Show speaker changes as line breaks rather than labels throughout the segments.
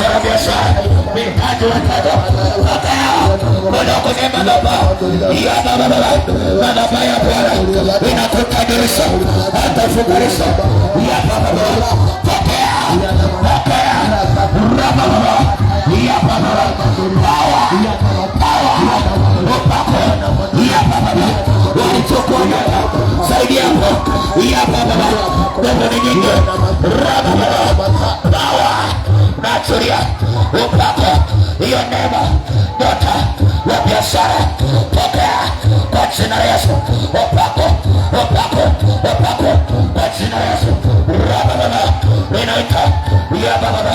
biashara mitaji watoto Bwana kwenye madhabahu ya madhabahu ya Bwana inakutajirisha hata fukarisha ya baba pokea baba ya baba power upako ya baba walichukua zaidi yako ya baba ndio nyingi power naturia upako hiyo neema nyota ya biashara pokea kwa jina la Yesu upako kwa jina la Yesu baba ninaita ya baba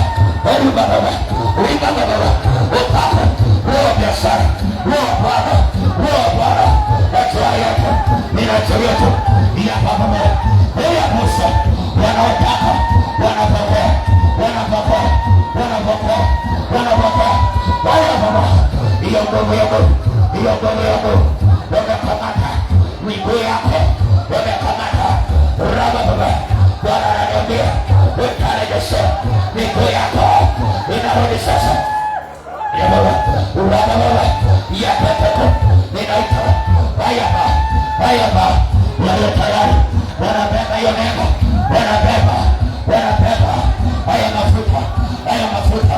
upako roho biashara roho baba naturia yako ninachoria tu ya baba ya Musa wanaotaka wanapokea hiyo nguvu yako wamekamata miguu yako wamekamata baba Bwana ananiambia utarejesha miguu yako inarudi sasa ya baba ya pepeto ninaita haya walio tayari wanabeba hiyo neema wanabeba haya mafuta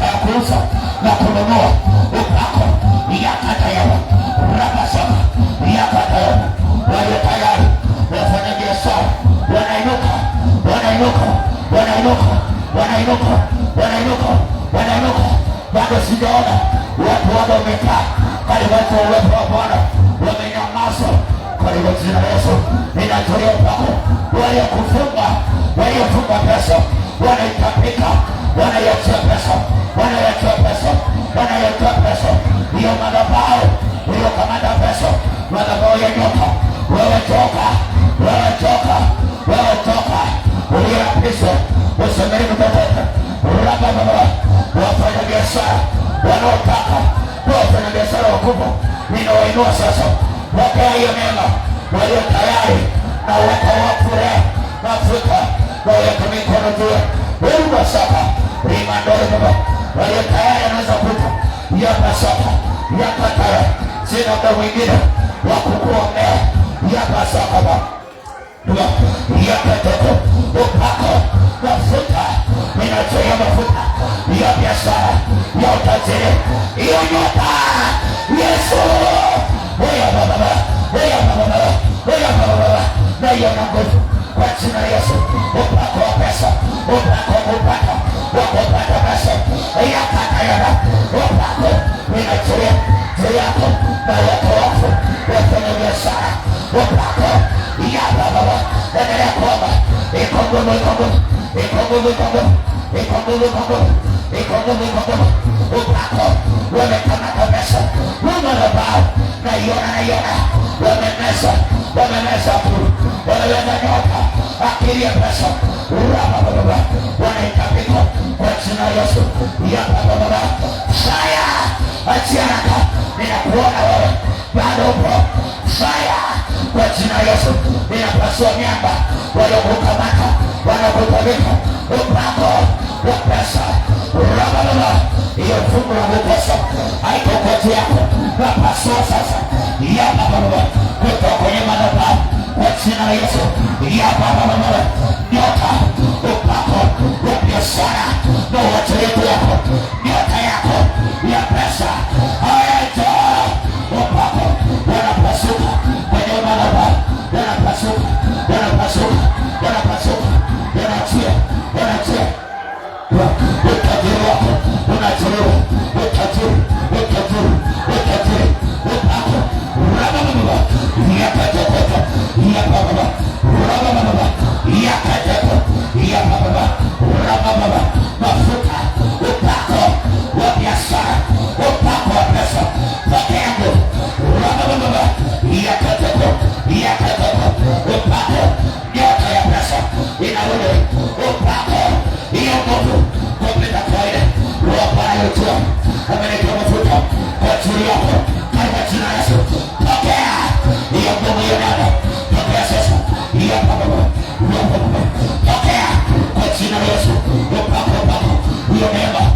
ya kuuza na kununua upako yakata yawa rabasama yakata yawa walio tayari wafanya biashara wanainuka bado sijaona watu wamekaa karibu uwepo wa Bwana wamenyamaza karibu jina la Yesu ninatolea upako waliofunga pesa wanaitapika wanaiachia pesa hiyo madhabahu hiyo kamanda pesa madhabahu ya nyoka wewe toka uliapishwa usemeni mtotoka baba wafanya biashara wanaotaka wafanya biashara wakubwa ninawainua sasa wapea hiyo neema walio tayari na wakawapure mafuta waweka mikono juu Mungu sasa rimandore baba walio tayari anaweza kuta yapa sasa yakataya sina mda mwingine wa kukuombea yapa sasa baba yakatoko upako mafuta ninachoya mafuta ya biashara ya utajiri hiyo nyota Yesu weya baba na hiyo na nguvu kwa jina la Yesu upako wa pesa upako wakupata pesa yakatayana upako ninachoya yako na watu wafu wafanya biashara upako ya baba endelea kuomba iko nguvu upako wamekamata pesa umalabao naiona wamemesa wameweza nyota akili ya pesa baba wanaitapika kwa jina la Yesu ya baba fire achiaraka ninakuona wewe bado upo fire kwa jina la Yesu ninapasua miamba waliokukamata wanakutabika upako wa pesa baba hiyo fungu la kukosa haiko kwa juu yako napasua sasa ya baba kutoka kwenye madhabahu kwa jina la Yesu ya baba nyota upako wa biashara na watu yako nyota yako ya pesa hayaja upako wanapasuka kwenye madhabahu wanapasuka wanachia utajiri wako unachelewa utajiri upako mafuta upako wa biashara upako wa pesa pokea nguvu upako nyota ya pesa inarudi upako hiyo nguvu kupita kawaida wapayotua ameleta mafuta kwa ajili yako katika jina la Yesu pokea hiyo nguvu hiyo nada pokea sasa hiyo baba pokea kwa jina la Yesu upako hiyo neema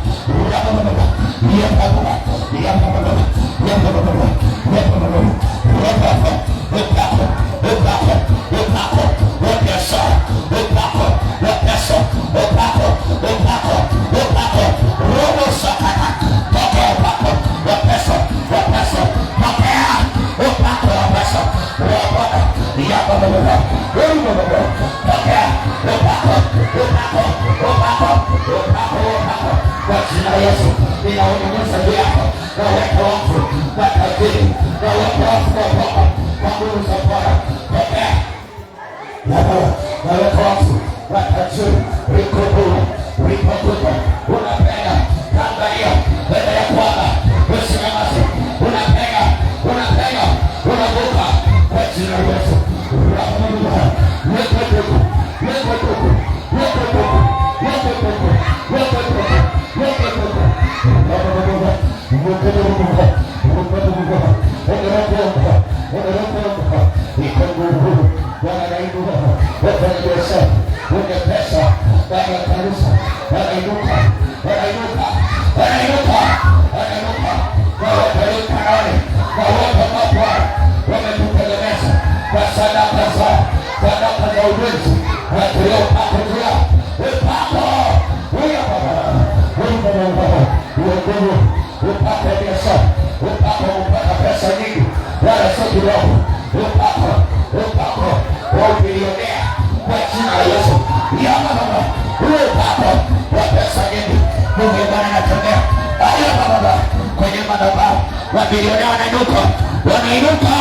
Wabilionea wanainuka, wanainuka.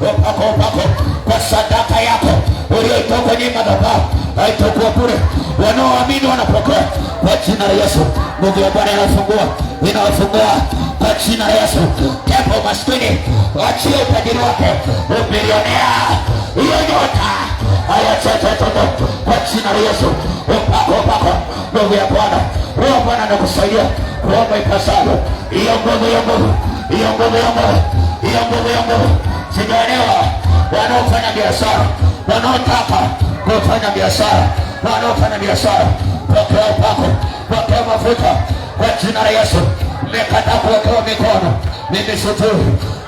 Upako kwa sadaka yako ulioitoa kwenye madhabahu haitakuwa bure. Wanaoamini wanapokea kwa jina la Yesu. Mungu wa Bwana inawafungua kwa jina la Yesu. Pepo maskini achie utajiri wake. Ubilionea hiyo nyota ayachochoto kwa jina la Yesu. Upako Mungu ya Bwana, Roho Bwana anakusaidia kuomba ipasavyo. Hiyo nguvu sijaelewa. Wanaofanya biashara, wanaotaka kufanya biashara, wanaofanya biashara, pokea upako, pokea mafuta kwa jina la Yesu. Mmekataa kuwekewa mikono, mimi sijui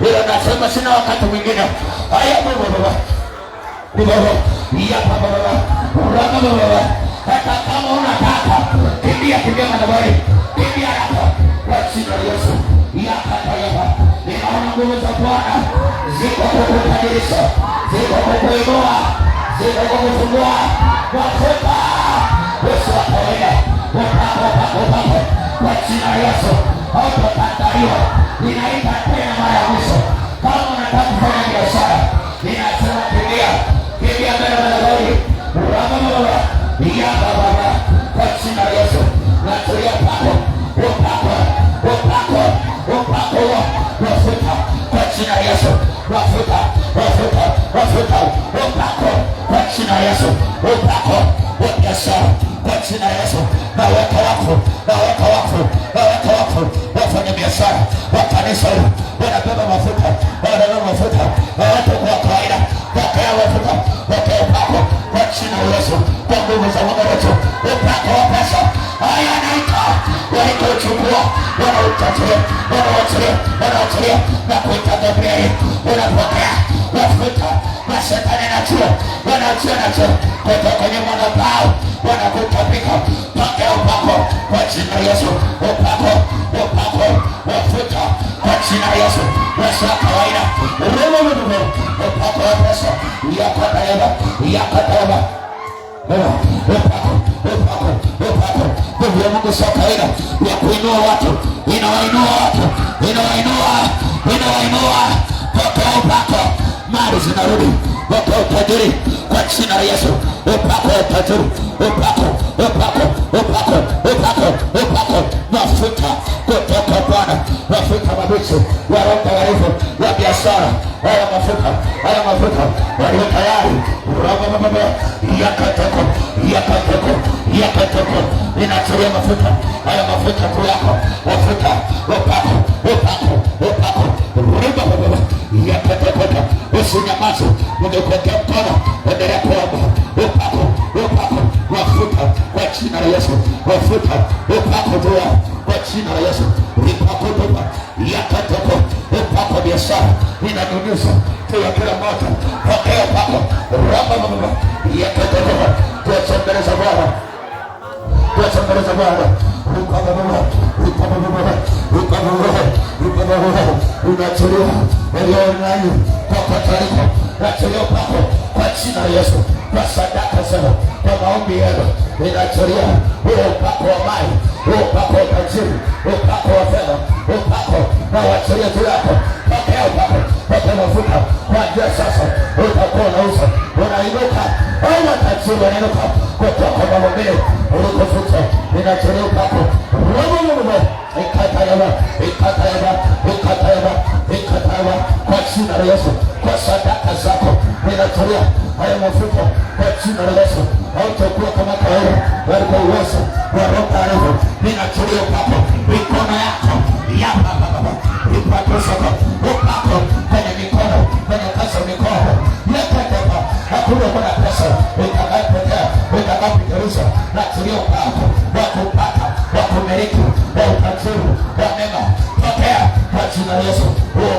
ila nasema sina wakati mwingine. Haya baba, hata kama unataka kimbia madhabahuni, kimbia hapo kwa jina la Yesu. Ninaona nguvu za Bwana ziko kukubadilisha, ziko kukuinua, ziko kukufungua. Mafuta Yesu wa kawaida, upako kwa jina la Yesu. Hautakataliwa. Ninaita tena mara ya mwisho, kama unataka kufanya biashara, ninasema kimbia mbele ya madhabahuni. Kwa jina la Yesu natulia upako mafuta kwa jina la Yesu. Mafuta upako kwa jina la Yesu. Upako biashara kwa jina la Yesu. Naweka wakfu wafanya biashara wa kanisa hili wanabeba mafuta, watu kwa kawaida wakaya mafuta, wakaya upako kwa jina la Yesu. Kwa nguvu za Mungu wetu, upako wa pesa haya naika walikochukua, wanaotilia na kuita Gabrieli. Unapokea mafuta, mashetani nachua, wanachua kutoka kwenye madhabahu, wanakutapika. Pokea upako kwa jina la Yesu. Upako mafuta kwa jina la Yesu. Pesa kawaida, upako wa pesa yakatayaba. Nguvu ya Mungu sio kawaida ya kuinua watu, inawainua. Pokea upako, mali zinarudi. Pokea utajiri kwa jina la Yesu. Upako utajiri, upako mafuta kutoka Bwana, mafuta mabichi ya Roho Mtakatifu ya biashara. Haya mafuta walio tayari yakatoko inachilia mafuta. Haya mafuta tu yako, mafuta upako yakatoko. Usinyamaze, umekuwekea mkono, endelea kuomba. Upako wafuta kwa jina la Yesu, wafuta upako juu yao kwa jina la Yesu. Upako toka yakatoka, upako biashara inanunuza kwa kila mmoja, pokea upako raba baba yakatoka kwa chembeleza Bwana, kwa chembeleza Bwana. Unachilia walionayo kwa katariko, unachilia upako kwa jina la Yesu, kwa sadaka zao, kwa maombi yao. Unachilia upako wa mali, upako wa tajiri, upako wa fedha, upako na wachilia juu yako. Pokea upako, pokea mafuta kwa njia sasa. Utakuwa unauza, unainuka, au watajiri wanainuka kutoka mambo ulikofuta. Ninachilia upako ikatayaba kwa jina la Yesu, kwa sadaka zako ninatolea haya mafuta kwa jina la Yesu. Hautakuwa kama kawaida, bali kwa uwezo wa Roho Mtakatifu. Ninatolea upako mikono yako ya baba ipate soko, upako kwenye mikono, kwenye kazi ya mikono yakataba. Hakuna kuna pesa itakayopotea, itakayopitirishwa. Natolea upako wa kupata, wa kumiliki, wa utajiri, wa mema. Pokea kwa jina la Yesu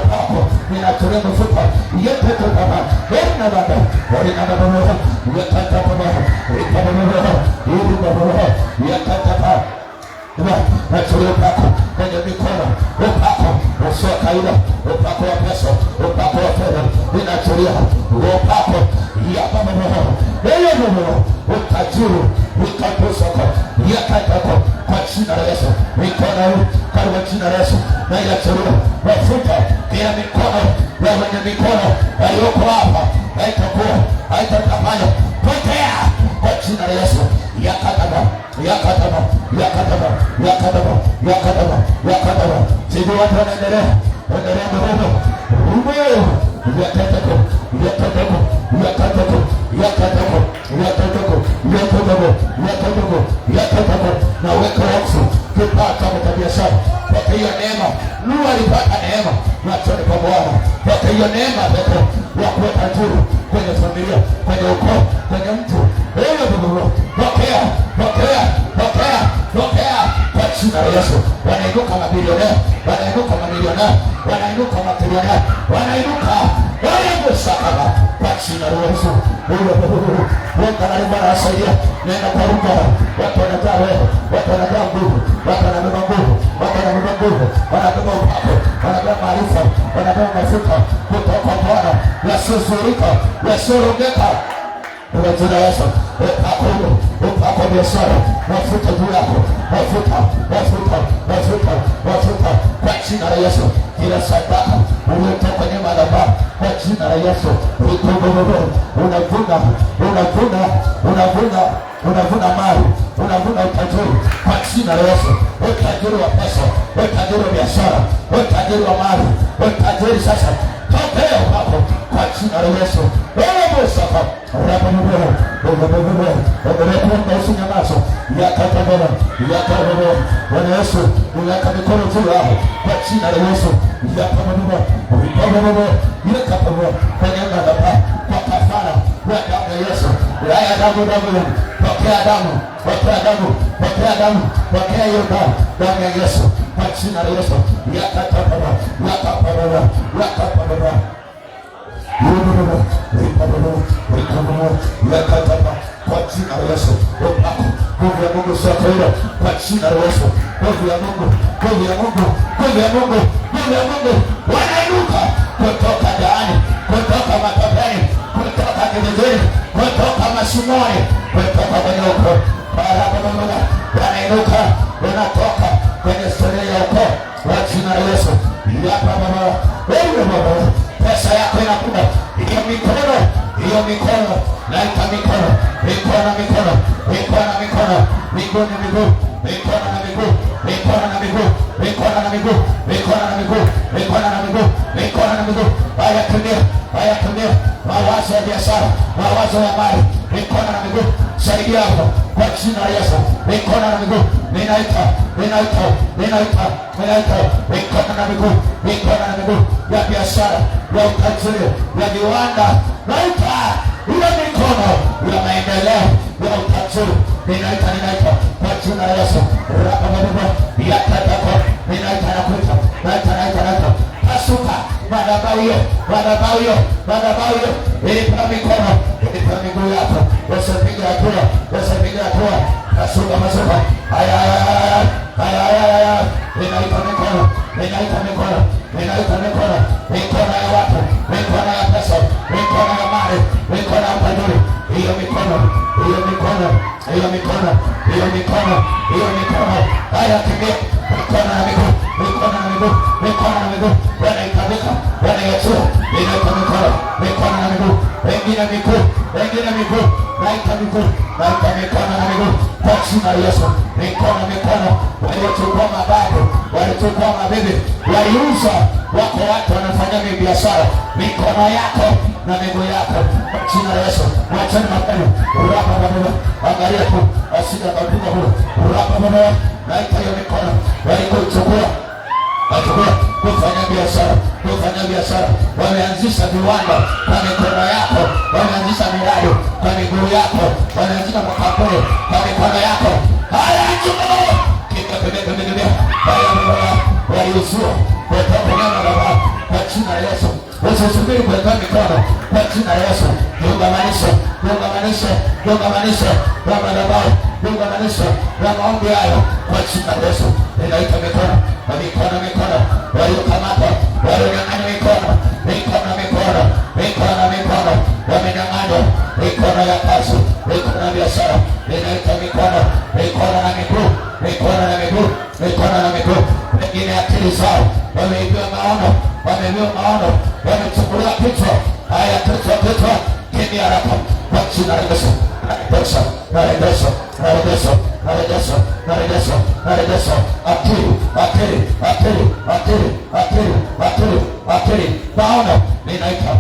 upako. Ninatolea mafuta yote baba, na baba walinababa yakataba ikababa ili baba yakataba. Natolea upako kwenye mikono, upako usio kawaida, upako wa pesa, upako wa fedha. Ninatolea upako ya baba baba utajiri ukatosaka yakataka kwa jina la Yesu. Mikono kwa jina la Yesu na inatolea mafuta kila mikono ya wenye mikono walioko hapa, haitakuwa haitatafanya. Pokea kwa jina la Yesu. Yakataba yakataba yakataba yakataba yakataba yakataba. Sijui watu wanaendelea ndogo umeyo yakatako yakatako yakatako yakatako yakatako yakatako yakatako yakatako. Na weka wakfu kupata kwa biashara. Kwa hiyo neema Nuhu alipata neema machoni pa Bwana. Kwa hiyo neema pepo ya kuweka juu kwenye familia, kwenye ukoo, kwenye mtu. Pokea, pokea, pokea, pokea kwa jina la Yesu. Wanainuka mabilionea, wanainuka mamilionea, wanainuka mabilionea, wanainuka wanagusakaba kwa jina la Yesu. Weka na Bwana asaidia. Nenda kwa Mungu. Watu wanajaa roho, watu wanajaa nguvu, watu wanabeba nguvu, watu wanabeba nguvu, wanabeba upako, wanabeba maarifa, wanabeba mafuta kutoka kwa Bwana yasiyozurika, yasiyorogeka. Kwa jina la Yesu, upako biashara, mafuta juu yako, mafuta, mafuta, mafuta, mafuta kwa jina la Yesu. Kila sadaka uliotoka kwenye madhabahu kwa jina la Yesu, unavuna, unavuna, unavuna, unavuna mali, unavuna utajiri kwa jina la Yesu. Utajiri wa pesa, utajiri wa biashara, utajiri wa mali, utajiri sasa tokea hapo kwa jina la Yesu. Bwana Yesu, unaweka mikono juu yao kwa jina la Yesu. Kwenye madhabahu kwa kafara ya damu ya Yesu. Haya damu, pokea damu, pokea damu, pokea damu, pokea hiyo damu ya Yesu kwa jina la Yesu. Yakatapaba, yakapaba, yakapaba. Kwa jina la Yesu. Nguvu ya Mungu sio kawaida kwa jina la Yesu. Nguvu ya Mungu, nguvu ya Mungu, nguvu ya Mungu, nguvu ya Mungu. Wanainuka kutoka ndani, kutoka matopeni, kutoka gizani, kutoka mashimoni, kutoka kwenye ukoo. Wanainuka, wanatoka kwenye historia ya ukoo kwa jina la Yesu. Pesa yako inakuja. Hiyo mikono, hiyo mikono, naita mikono, mikono, mikono, mikono, mikono, miguu na miguu, mikono na miguu, mikono na miguu, mikono na miguu, mikono na miguu, mikono na miguu, mikono na miguu. Haya tumia, haya tumia. Mawazo ya biashara, mawazo ya mali, mikono na miguu. Saidia hapo kwa jina la Yesu. Mikono na miguu, ninaita, ninaita, ninaita, ninaita. Mikono na miguu, mikono na miguu ya biashara, ya utajiri, ya viwanda. Naita, mikono ya maendeleo ya utajiri. Ninaita kwa jina la Yesu. Rabababa yakatako. Ninaita nakuita. Pasuka madhabahu hiyo. Ilipa mikono, ilipa miguu yako. Usipiga hatua. Pasuka. Haya. Ninaita mikono. Mikono ya watu, mikono ya pesa, mikono ya mali, mikono ya utajiri. Hiyo mikono. Haya, kimbia. Mikono na miguu. Wanaitabika, wanaiachia. Inaita mikono na miguu. Wengine miguu. Naita mikono na miguu. Kwa jina la Yesu. Mikono. Waliochukua mababu, walichukua mabibi, waliuza. Wako watu wanafanya biashara. Mikono yako na miguu yako. Kwa jina la Yesu. Wachana mapema. Rabababa. Angalia tu. Asija katika huo. Rabababa. Naita hiyo mikono. Walikochukua kufanya biashara. Wameanzisha viwanda kwa mikono yako. Wameanzisha miradi kwa miguu yako. Wameanzisha makampuni kwa mikono yako. Haya, njoo. Kibebe. Haya, waliuzua. Kutoka nyama baba. Kwa jina la Yesu. Usisubiri kuweka mikono. Kwa jina la Yesu. Ungamanisha. Ungamanisha na maombi hayo. Kwa jina la Yesu. Ninaita mikono. Waliokamata, walionyang'anya mikono. Wamenyang'anywa mikono ya kazi, mikono ya biashara. Ninaita mikono na miguu. Wengine akili zao wameibiwa maono, wamechukuliwa kichwa. Haya, kichwa. Kimbia haraka kwa jina la Yesu. Narejesha akili maono. Ninaita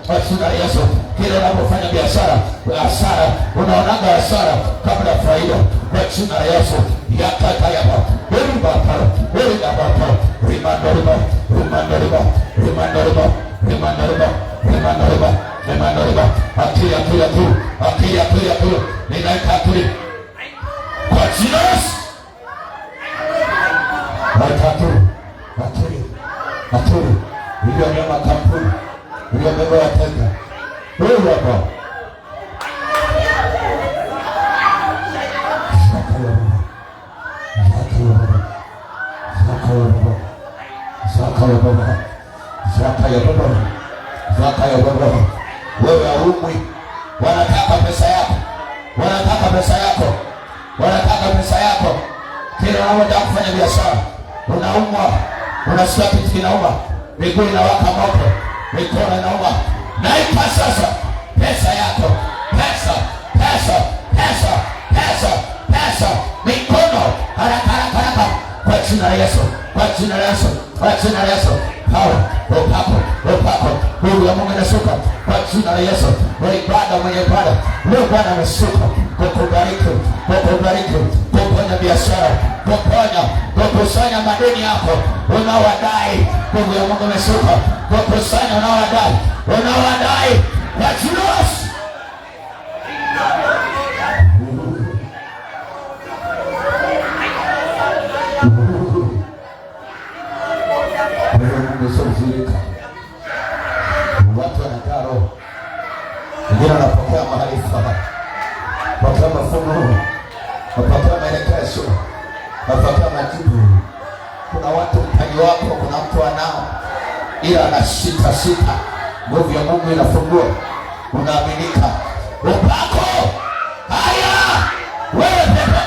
kwa jina la Yesu. Kile unapofanya biashara, hasara, unaonaga hasara kabla ya faida. Kwa jina la Yesu. Yakatayaba. Rimandoriba. Akili. Ninaita akili kwa jina la Yesu. Akili. Iliyobeba kampuni, iliyobeba wateja. Wewe hapa. Zaka ya baba. Wewe haumwi. Wanataka pesa yako. Kila unapotaka kufanya biashara, unaumwa. Unasikia kitu kinauma. Miguu inawaka moto. Mikono inauma. Naipa sasa pesa yako. Pesa. Mikono. Haraka. Kwa jina la Yesu. Upako. Mungu ya Mungu anashuka kwa jina la Yesu. Mwenye ibada. Leo Bwana ameshuka kukubariki, kuponya biashara, kukusanya madeni yako unaowadai. Mungu ya Mungu ameshuka kukusanya unaowadai kwa jina la Yesu. Watu wanajaa roho. Wengine wanapokea maarifa, wanapokea mafunuo, wanapokea maelekezo, wanapokea majibu. Kuna watu mtaji wako, kuna mtu anao ila ana sita. Nguvu ya Mungu inafungua. Unaaminika. Upako. Haya. Wewe pepo.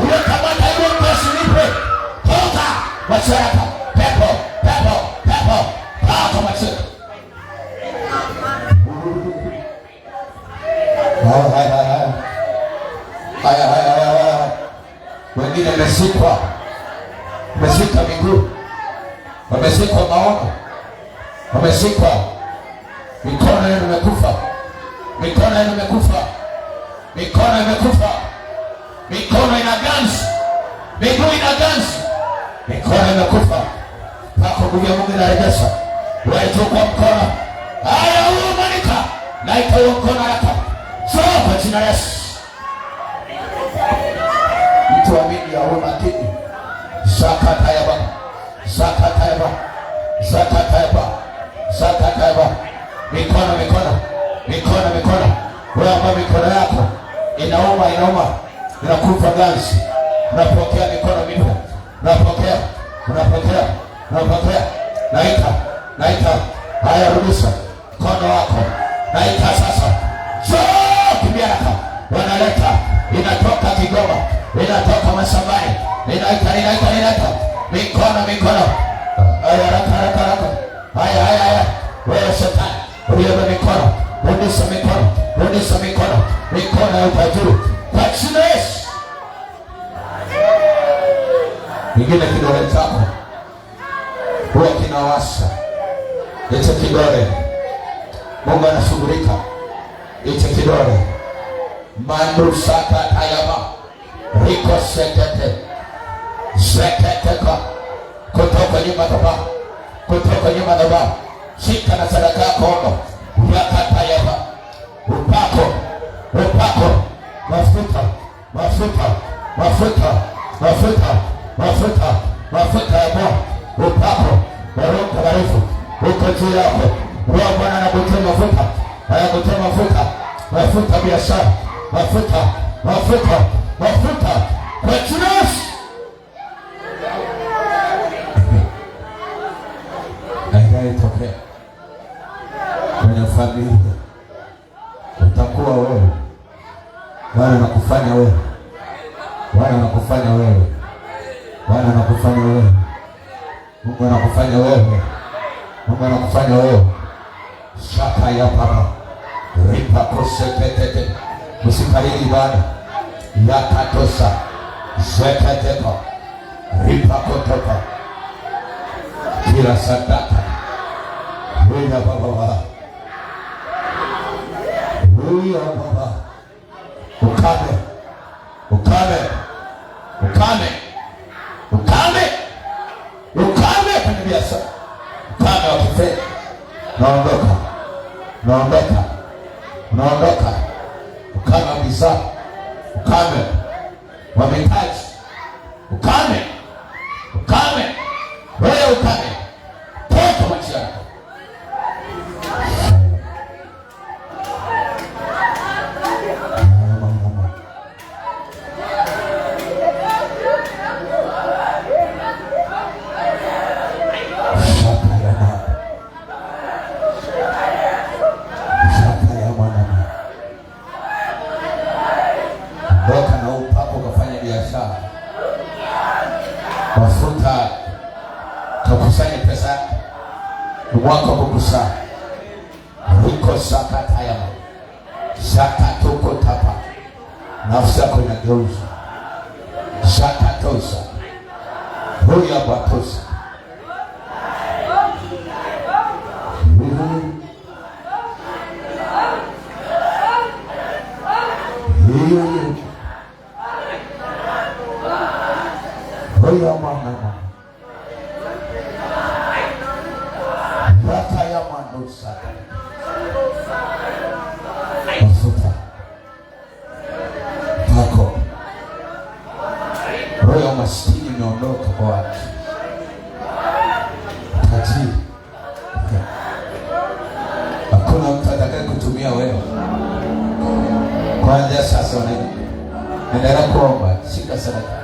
Unakamata hiyo pesa nipe. Toka. Masharaka. Pepo. Toka masharaka. Haya. Wengine wameshika miguu, wameshika maono, wameshika mikono yenu imekufa, mikono ina ganzi, miguu ina ganzi, mikono imekufa. Pako nguvu ya Mungu inarejesha. Wewe chukua mkono. Haya, umanika. naita huo mkono haraka. Njoo kwa jina la Yesu. Mtu amini awe makini. Zakatayaba, zakatayaba, zakatayaba, zakatayaba. Mikono, mikono, mikono, mikono. Wewe ambao mikono yako inauma, inakufa ganzi, unapokea mikono mipya, unapokea. Naita, haya rudisha mkono wako, naita sasa. Njoo kimbia haraka, wanaleta, inatoka Kigoma, inatoka mashambani, inaita, mikono, haya haraka, haya, wewe shetani, ulioba mikono, rudisha mikono ya utajiri, kwa jina la Yesu. Ingine kidole chako huwa kinawasha, hicho kidole Mungu anashughulika, hicho kidole mandusaka tayama riko sekete kutoka nyuma daba shika na sadaka yako ono yakatayama upako mafuta ya Bwana, upako wa Roho Mtakatifu uko juu yako. Roho Bwana anakutia mafuta, anakutia mafuta biashara, mafuta kwa jina la Yesu. Atakayetokea kwenye familia utakuwa wewe. Bwana anakufanya wewe, Mungu anakufanya wewe. Shaka ya baba ripa kosekete musikarili bana yakatosa zekete ripa kotoka kila sadaka huya baba ukame kwenye biashara, ukame wa kifedha, unaondoka, ukame wa bidhaa, ukame wa mitaji, ukame, wewe ukame, toka maisha yako. Mafuta kakusanya pesa mwaka kukusa riko sakataya sakatoko tapa nafsi yako inageuza sakatosa huya batosa huya mama rata ya mandosa mafuta tako roho ya maskini imeondoka kwa watu tajiri. Hakuna mtu atakaye kutumia wewe. Kwanza sasa endelea kuomba, shika sadaka.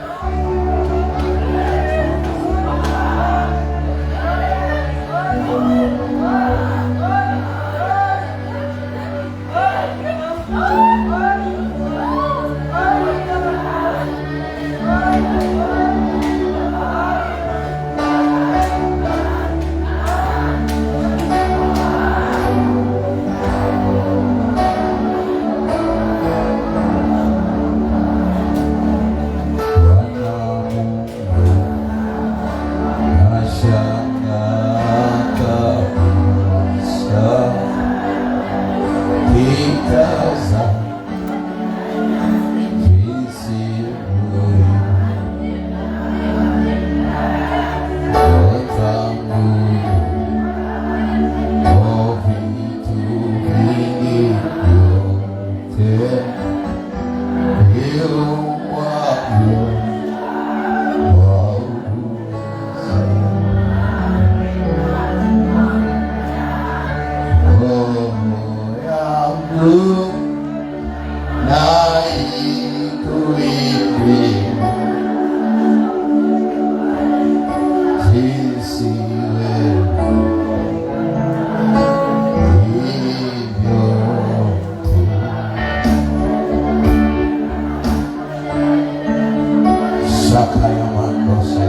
Saka ya mandosa.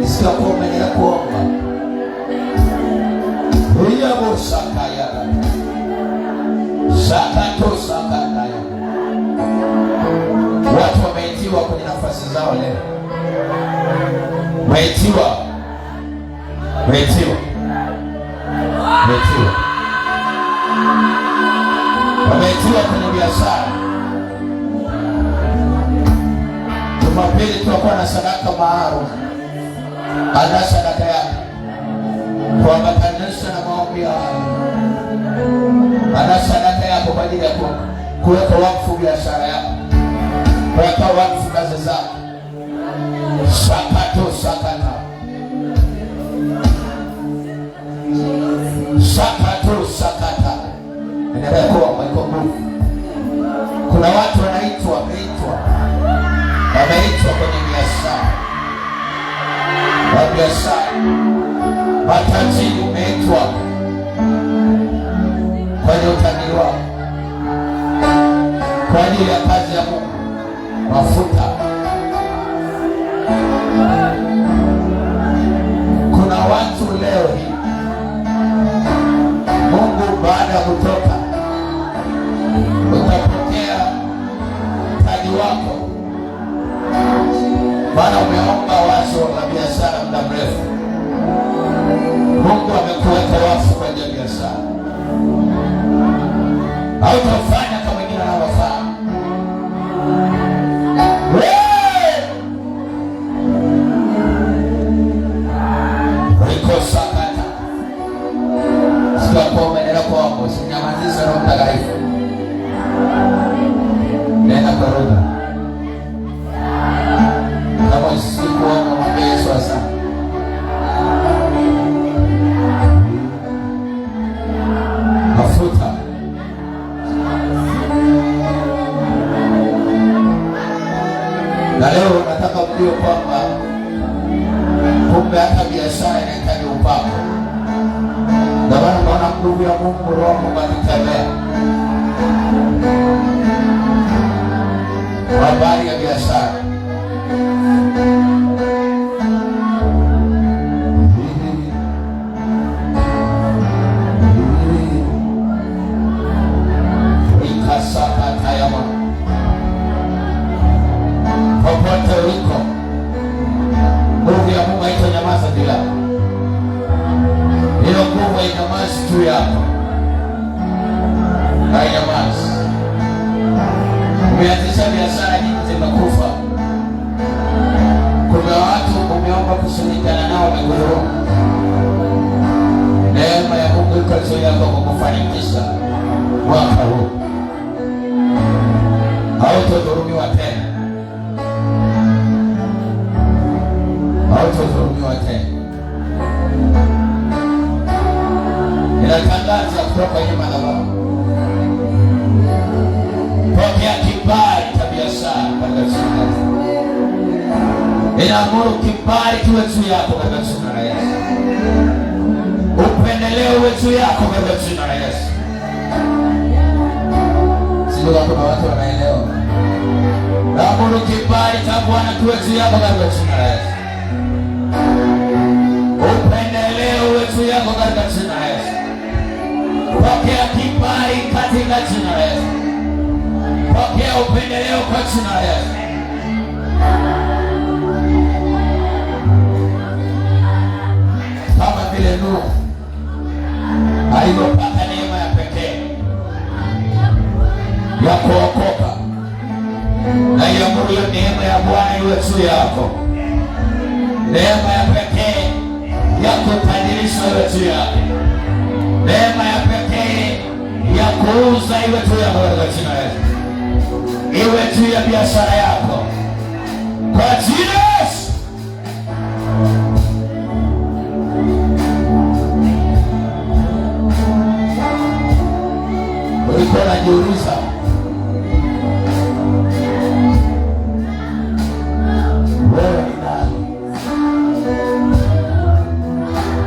Kisikia kuomba ni kuomba. Huya bo saka ya. Saka to saka nayo. Watu wameitiwa kwenye nafasi zao leo. Wameitiwa. Wameitiwa kwenye biashara. Jumapili tutakuwa na sadaka maalum. Ana sadaka yake kwa matanisho na maombi hayo. Ana sadaka yako kwa ajili ya kuweka wakfu biashara yako, kuweka wakfu kazi zako. Sakato sakata. Sakato sakata. Endelea kuomba iko nguvu. Kuna watu wameitwa kwenye biashara. Matajiri umeitwa kwenye utajiri wako kwa ajili ya kazi ya Mungu. Mafuta. Kuna watu leo hii Mungu baada ya kutoka utapokea taji wako, maana umeomba wazo la biashara muda mrefu. Mungu amekuweka wafu kwa ajili ya biashara. Hautafanya kama wengine wanavyofanya. Sakata. Sio kuomelea kwa Mungu, sinyamazisha Roho Mtakatifu. Nenda kwa Roho. Kama sikuona mwambie Yesu asante. Mafuta. Na leo nataka mjue kwamba kumbe hata biashara inahitaji upako. Ndio maana unaona nguvu ya Mungu, Roho Mungu akitembea. Habari ya biashara. Ikasaka tayama. Popote uliko, nguvu ya Mungu haitanyamaza bila. Hiyo nguvu hainamazi juu yako. Hainamazi. Umeanzisha biashara nyingi zimekufa. Kuna watu umeomba kushirikiana nao wameguruma. Neema ya Mungu iko juu yako kwa kufanikisha mwaka huu. Hautodhulumiwa tena. Hautodhulumiwa tena. Ninatangaza kutoka kwenye madhabahu. Pokea kibali cha biashara katika jina la Yesu. Ninaamuru kibali kiwe juu yako katika jina la Yesu. Upendeleo uwe juu yako katika jina la Yesu. Sio kuna watu wanaelewa. Ninaamuru kibali cha Bwana kiwe juu yako katika jina la Yesu. Upendeleo uwe juu yako katika jina la Yesu. Pokea kibali katika jina la Yesu. Pokea upendeleo kwa jina la Yesu. Kama vile Nuhu alivyopata neema ya pekee ya kuokoka, na iamuru hiyo neema ya Bwana iwe juu yako. Neema ya pekee ya kutajirishwa iwe juu yako. Neema ya pekee ya kuuza iwe juu yako katika jina la Yesu. Iwe juu ya biashara yako kwa jina la Yesu. Ulikuwa unajiuliza wewe ni nani?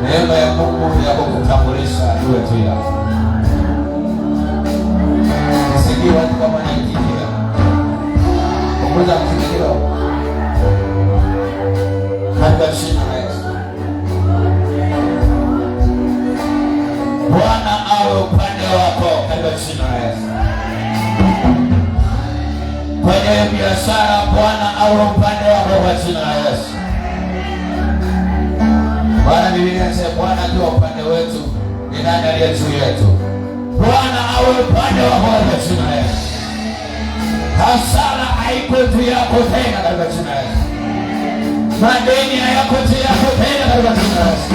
Neema ya Mungu ya kukutambulisha iwe juu yako. Nisije watu kama nikikia. Mungu akusikie. katika jina la Yesu. Bwana awe upande wako katika jina la Yesu. Kwenye biashara Bwana awe upande wako kwa jina la Yesu. Bwana, Biblia inasema Bwana akiwa upande wetu ni nani aliye juu yetu? Bwana awe upande wako kwa jina la Yesu. Hasara haiko juu yako tena katika jina la Yesu. Madeni hayako juu yako tena katika jina la Yesu.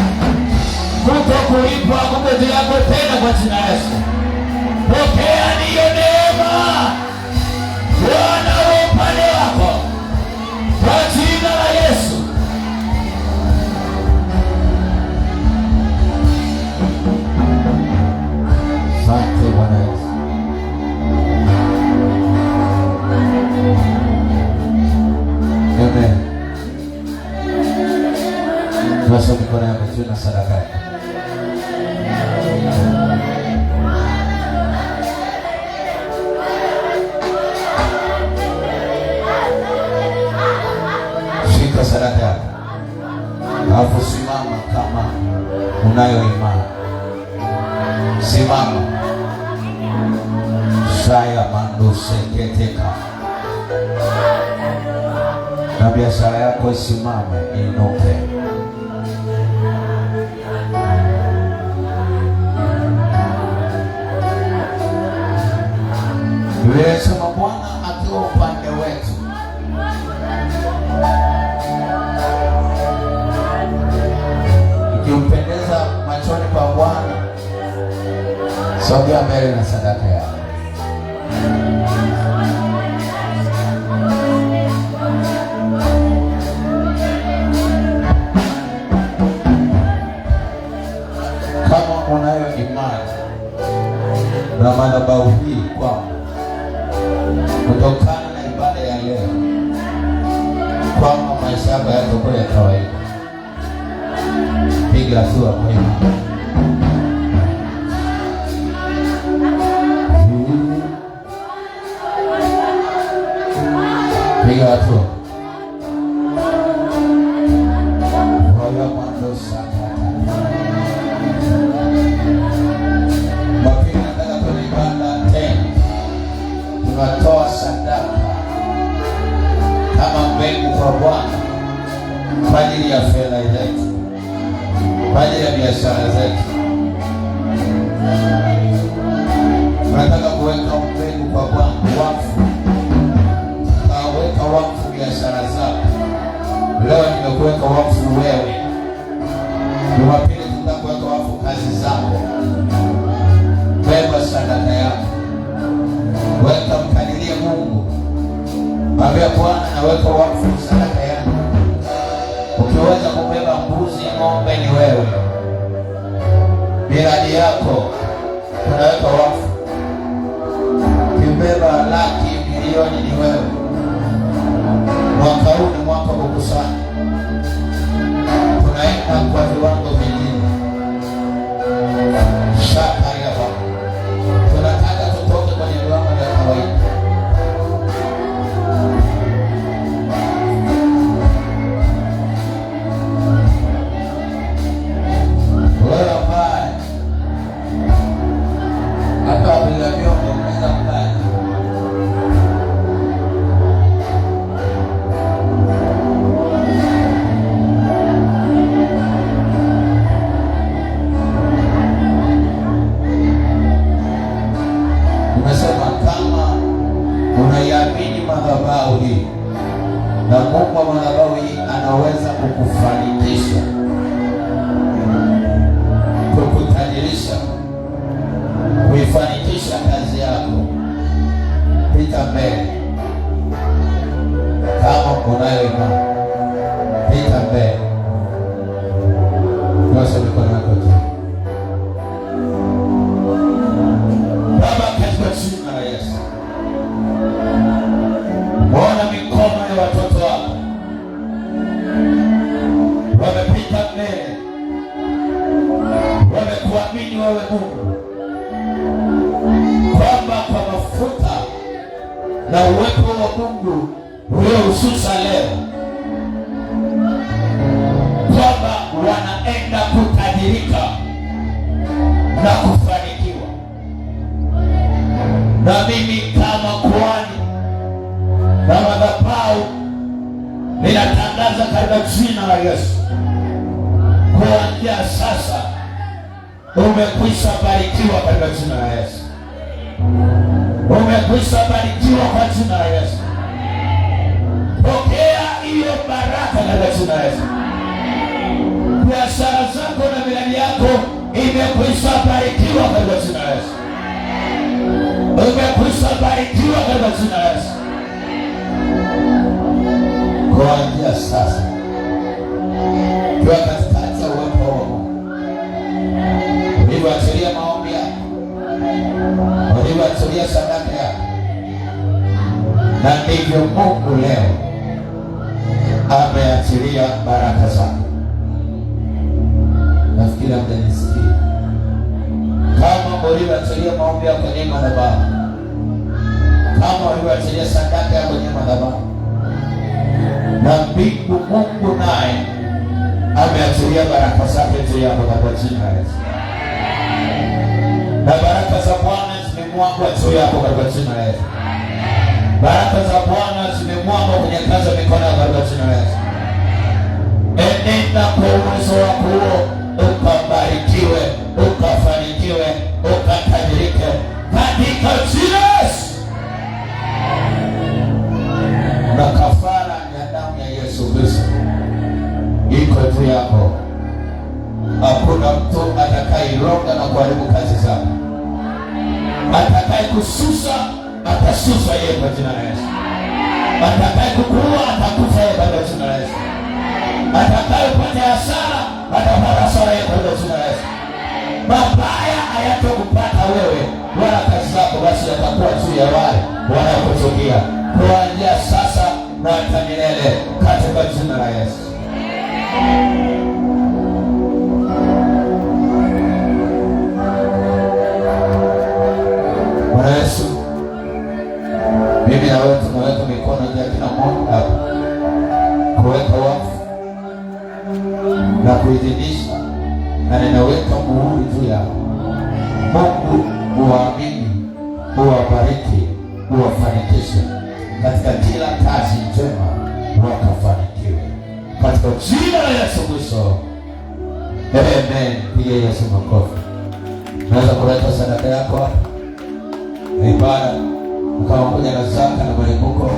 Kutokulipwa kuko juu yako tena kwa jina la Yesu. Pokea hiyo neema. Bwana awe upande wako kwa jina la Yesu. Asante Bwana Yesu. Amen. Tuwashe mikono yako juu na sadaka yako. Shika sadaka yako. Alafu simama kama unayo imani. Simama. Saya mando seketeka. Na biashara yako isimame, inuke. Biblia inasema Bwana akiwa upande wetu, ikimpendeza machoni pa Bwana, sogea mbele na sadaka yako. Kama unayo imani na madhabahu hii kwamba kutokana na ibada ya leo kwamba maisha yako yatakuwa ya kawaida, piga hatua kwa imani. Piga hatua. Mapina nataka tulibanda tena. Tunatoa sadaka kama mbegu kwa Bwana kwa ajili ya fedha zetu, kwa ajili ya biashara zetu. Tunataka kuweka mbegu kwa Bwana wakfu. Kaweka wakfu biashara zako. Leo nimekuweka wakfu wewe. Jumapili tutakuweka wakfu kazi zako. Beba sadaka yako. Weka, mkadirie Mungu. Mwambie Bwana, naweka wakfu sadaka yangu. Ukiweza kubeba mbuzi, ng'ombe ni wewe. Miradi yako unaweka wakfu. Ukibeba laki, milioni ni wewe. Mwaka huu ni mwaka wa kukusanya. Tunaenda kwa viwango vingine. Shaka ya Bwana. Tunataka tutoke kwenye viwango vya kawaida. Wewe ambaye hata wapiga vyombo unaweza mbaya. Nimesema kama unaiamini madhabahu hii na Mungu wa madhabahu hii anaweza kukufanikisha, kukutajirisha, kuifanikisha kazi yako, pita mbele. Kama unayo imani, pita mbele. Nyosha mikono yako juu. Baba, katika jina la Yesu, ona mikono ya watoto wako wamepita mbele, wamekuamini wewe Mungu, kwamba kwa mafuta na uwepo wa Mungu uliohususa leo kutajirika na kufanikiwa. Na mimi kama kuhani na madhabahu ninatangaza katika jina la Yesu, kuanzia sasa umekwisha barikiwa katika jina la Yesu. Umekwisha barikiwa kwa jina la Yesu. Pokea hiyo baraka katika jina la Yesu. Biashara zako na miradi yako imekwisha barikiwa katika jina la Yesu. Umekwisha barikiwa katika jina la Yesu. Kuanzia sasa kwa katikati ya uwepo wako, ulivyoachilia maombi yako, ulivyoachilia sadaka yako, na ndivyo Mungu leo ameachilia baraka zako. Nafikiri mtanisikia. Kama ulivyoachilia maombi yako kwenye madhabahu, kama ulivyoachilia sadaka yako kwenye madhabahu, na mbingu Mungu naye ameachilia baraka zake juu yako kwa jina la Yesu. Na baraka za Bwana zimemwagwa juu yako kwa jina la Yesu. Baraka za Bwana zimemwagwa kwenye kazi ya mikono yako kwa jina la Yesu. Enenda kwa uwezo wako huo, ukabarikiwe, ukafanikiwe, ukatajirike katika jina la Yesu. Na kafara ya damu ya Yesu Kristo iko juu yako. Hakuna mtu atakayeiroga na kuharibu kazi zako. Atakaye kususa atasusa yeye kwa jina la Yesu. Atakaye kukuua atakufa yeye kwa jina la Yesu. Atakaye kupata hasara atapata hasara yeye kwa jina la Yesu. Mabaya hayatakupata wewe wala kazi zako, basi yatakuwa juu ya wale wanaokuchukia kuanzia sasa na hata milele katika jina la Yesu. Bwana Yesu, mimi na wewe tunaweka mikono juu ya kila mmoja hapa, kuweka wakfu na kuidhinisha, na ninaweka muhuri juu yako. Mungu uwaamini, uwabariki, uwafanikishe katika kila kazi njema, wakafanikiwe katika jina la Yesu Kristo. Amen. Piga Yesu makofi. Naweza kuleta sadaka yako hapa na ibada, ukawa moja na zaka na malipuko.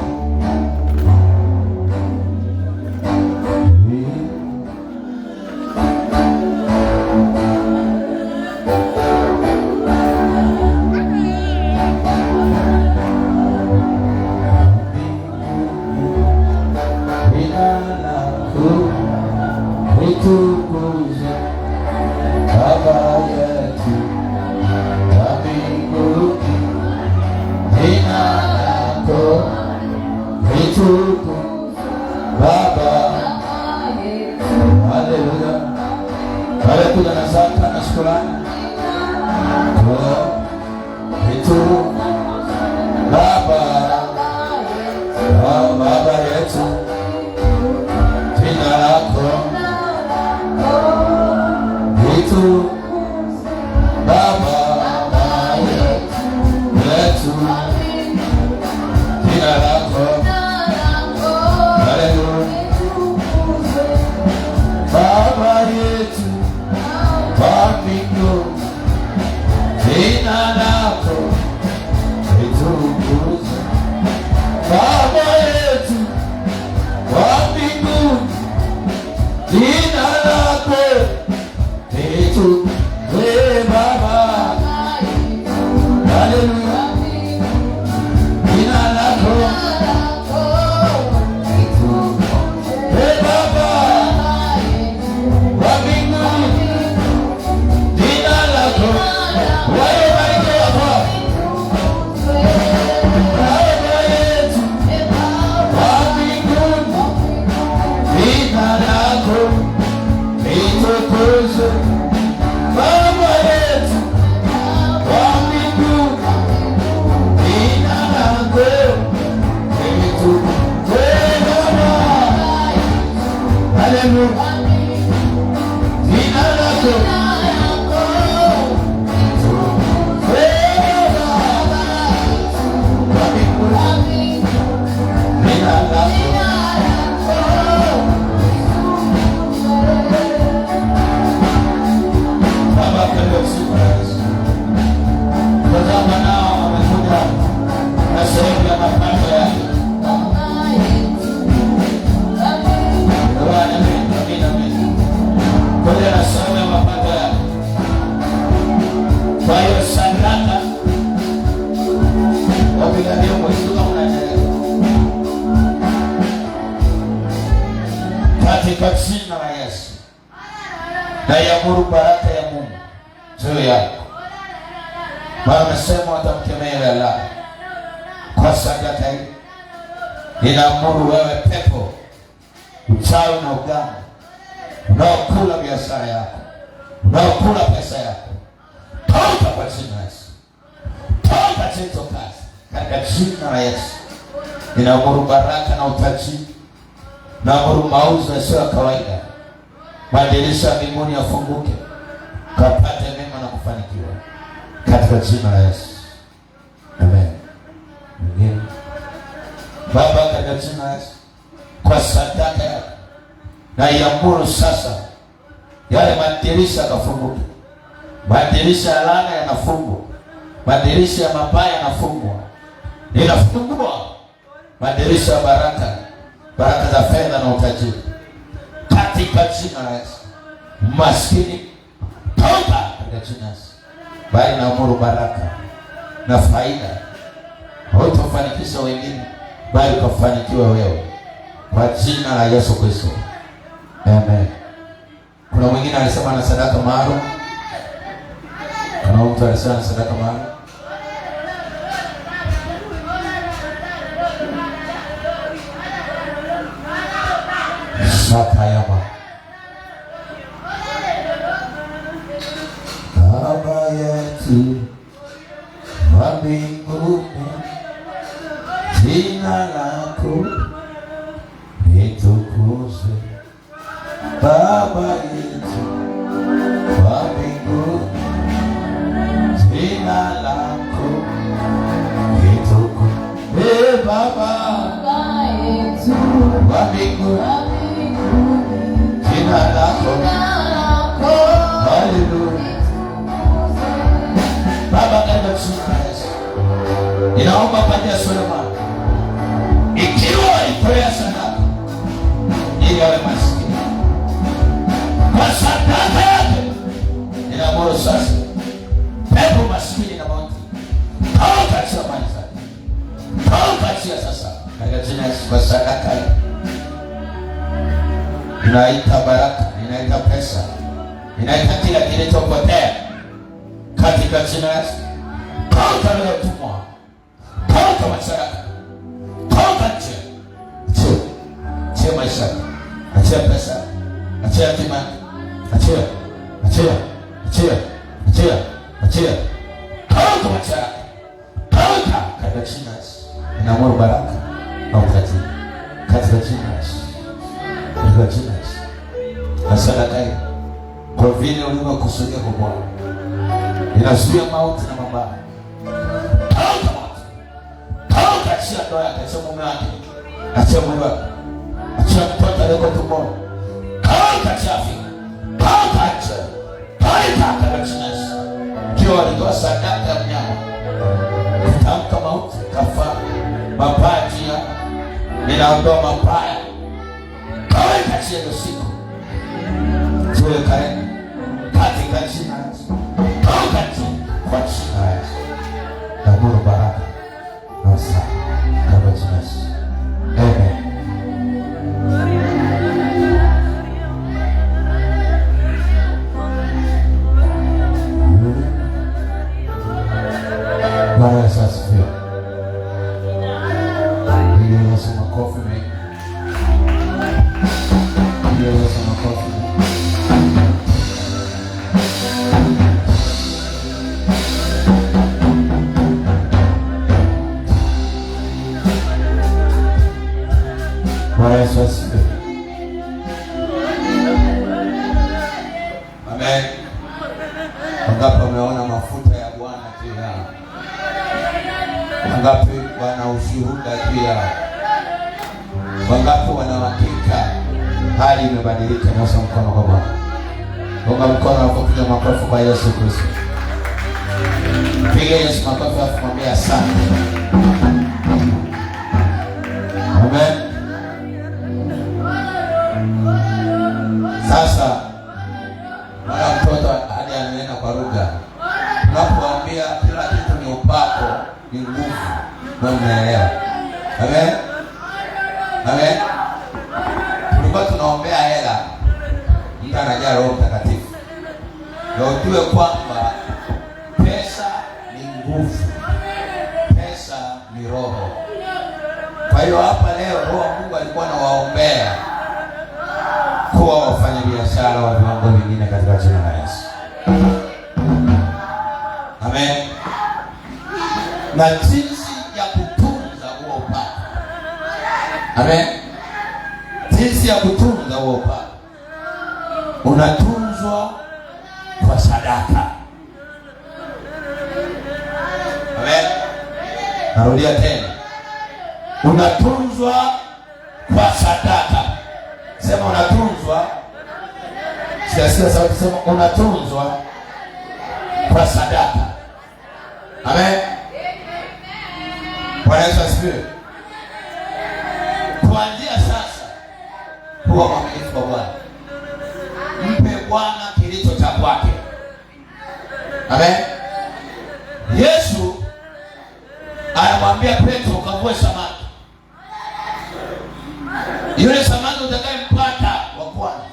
Jina lako
katika jina la Yesu. Na iamuru baraka ya Mungu juu yako. Bwana amesema watamkemea yule alala. Kwa sadaka hii ninaamuru wewe pepo, uchawi na uganga unaokula biashara yako, unaokula pesa yako, toka kwa jina la Yesu. Toka hizo kazi katika jina la Yesu. Ninaamuru baraka na utajiri. Naamuru mauzo yasiyo ya kawaida. Madirisha ya mbinguni yafunguke, kapate mema na kufanikiwa katika jina la Yesu. Amen. Amen. Baba, katika jina la Yesu, kwa sadaka yako na iamuru sasa yale madirisha yakafunguke. Madirisha ya laana yanafungwa. Madirisha ya mabaya yanafungwa. Ninafungua madirisha ya baraka, baraka za fedha na utajiri katika jina la Yesu. Maskini toka katika jina la Yesu. Bali naamuru baraka na faida. Hautafanikisha wengine, bali ukafanikiwa wewe kwa jina la Yesu Kristo. Amen. Kuna mwingine alisema na sadaka maalum. Kuna mtu alisema na sadaka maalum. Sakayama. Baba yetu wa mbinguni, jina lako litukuzwe. Baba yetu wa mbinguni, jina lako litukuzwe. Baba yetu wa mbinguni, jina lako, haleluya. Baba, katika jina la Yesu ninaomba kwa ajili ya Suleiman, ikiwa alitolea sadaka ili awe maskini, kwa sadaka yake ninaamuru sasa pepo maskini na mauti toka katika mali zake, toka katika sasa katika jina la Yesu. Kwa sadaka hii ninaita baraka, ninaita pesa, ninaita kila kilichopotea katika jina la Yesu. Toka leo tumwa, toka masharaka, toka nje, achia maisha, achia pesa, achia hatima, achia, toka masharaka, toka katika jina la Yesu. Ninaamuru baraka na utajiri katika jina la Yesu. Katika jina la Yesu. Na sadaka hii kwa vile ulivyokusudia kwa Bwana, inazuia mauti na mabaya. Toka mauti, toka achia ndoa yake, achia mume wake, achia mwili wake, achia mtoto aliyeko tumboni, toka achia afya, toka achia, toka katika jina la Yesu. Kiwa walitoa sadaka ya mnyama, kutamka mauti, kafara, mabaya jia, ninaondoa mabaya, toka achia hiyo siku, tuwe karibu katika jina la Yesu. Toka chini kwa jina la Yesu. Naamuru baraka na usawa katika jina la Yesu. Amen. Bwana Yesu asifiwe. Pigia Yesu makofi mengi. Pigia Yesu makofi mengi. Bwana Yesu asifiwe. Amen. Wangapi wameona mafuta ya Bwana juu yao? Wangapi wana ushuhuda juu yao? Wangapi wana hakika hali imebadilika? Nyosha mkono kwa Bwana. Unga mkono na kupiga makofi kwa Yesu Kristo. Piga Yesu makofi na kumwambia asante. Amen. Sasa mara mtoto hadi anena kwa lugha, tunapoambia kila kitu ni upako, ni nguvu, na unaelewa. Amen. Amen. Tulikuwa tunaombea wanajaa Roho Mtakatifu. Na ujue kwamba pesa ni nguvu, pesa ni roho. Kwa hiyo hapa leo Roho wa Mungu alikuwa anawaombea kuwa wafanyabiashara wa viwango vingine katika jina la Yesu. Amen. Na jinsi ya kutunza huo upako. Amen. Jinsi ya kutunza huo upako. Unatunzwa kwa sadaka. Amen. Narudia tena. Unatunzwa kwa sadaka. Sema unatunzwa. Sikia sauti, sema unatunzwa kwa sadaka. Amen. Bwana Yesu asifiwe. Kuanzia sasa kuwa mwaminifu kwa Bwana. Mpe Bwana kilicho cha kwake. Amen. Yesu anamwambia Petro, kavue samaki. Yule samaki utakayempata wa kwanza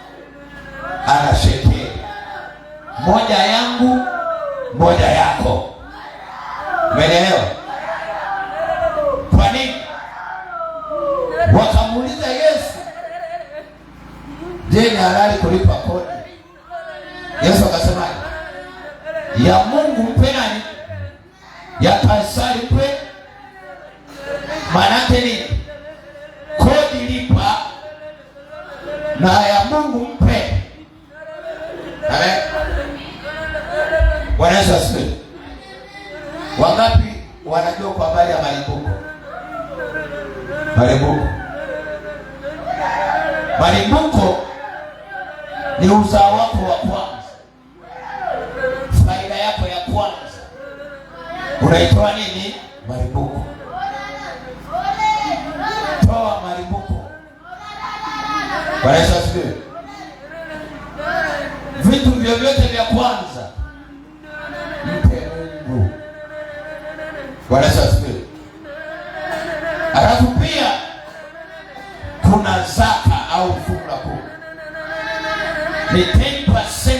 ana shekeli. Moja yangu, moja yako. Umeelewa? Kwa nini? Wakamuuliza Yesu, je, ni halali kulipa kodi? Yesu akasema, ya Mungu mpe nani? Ya Kaisari mpe. Maana yake ni kodi lipa na ya Mungu mpe. Amen. Bwana Yesu asifiwe. Wangapi wanajua kwa habari ya malimbuko? Malimbuko. Malimbuko ni uzao wako wa kwanza. Faida yako ya kwanza. Unaitoa nini? Malimbuko. Toa malimbuko. Bwana Yesu asifiwe. Vitu vyovyote vya kwanza mpe Mungu. Bwana Yesu asifiwe. Alafu pia kuna zaka au fungu la kumi. Ni 10%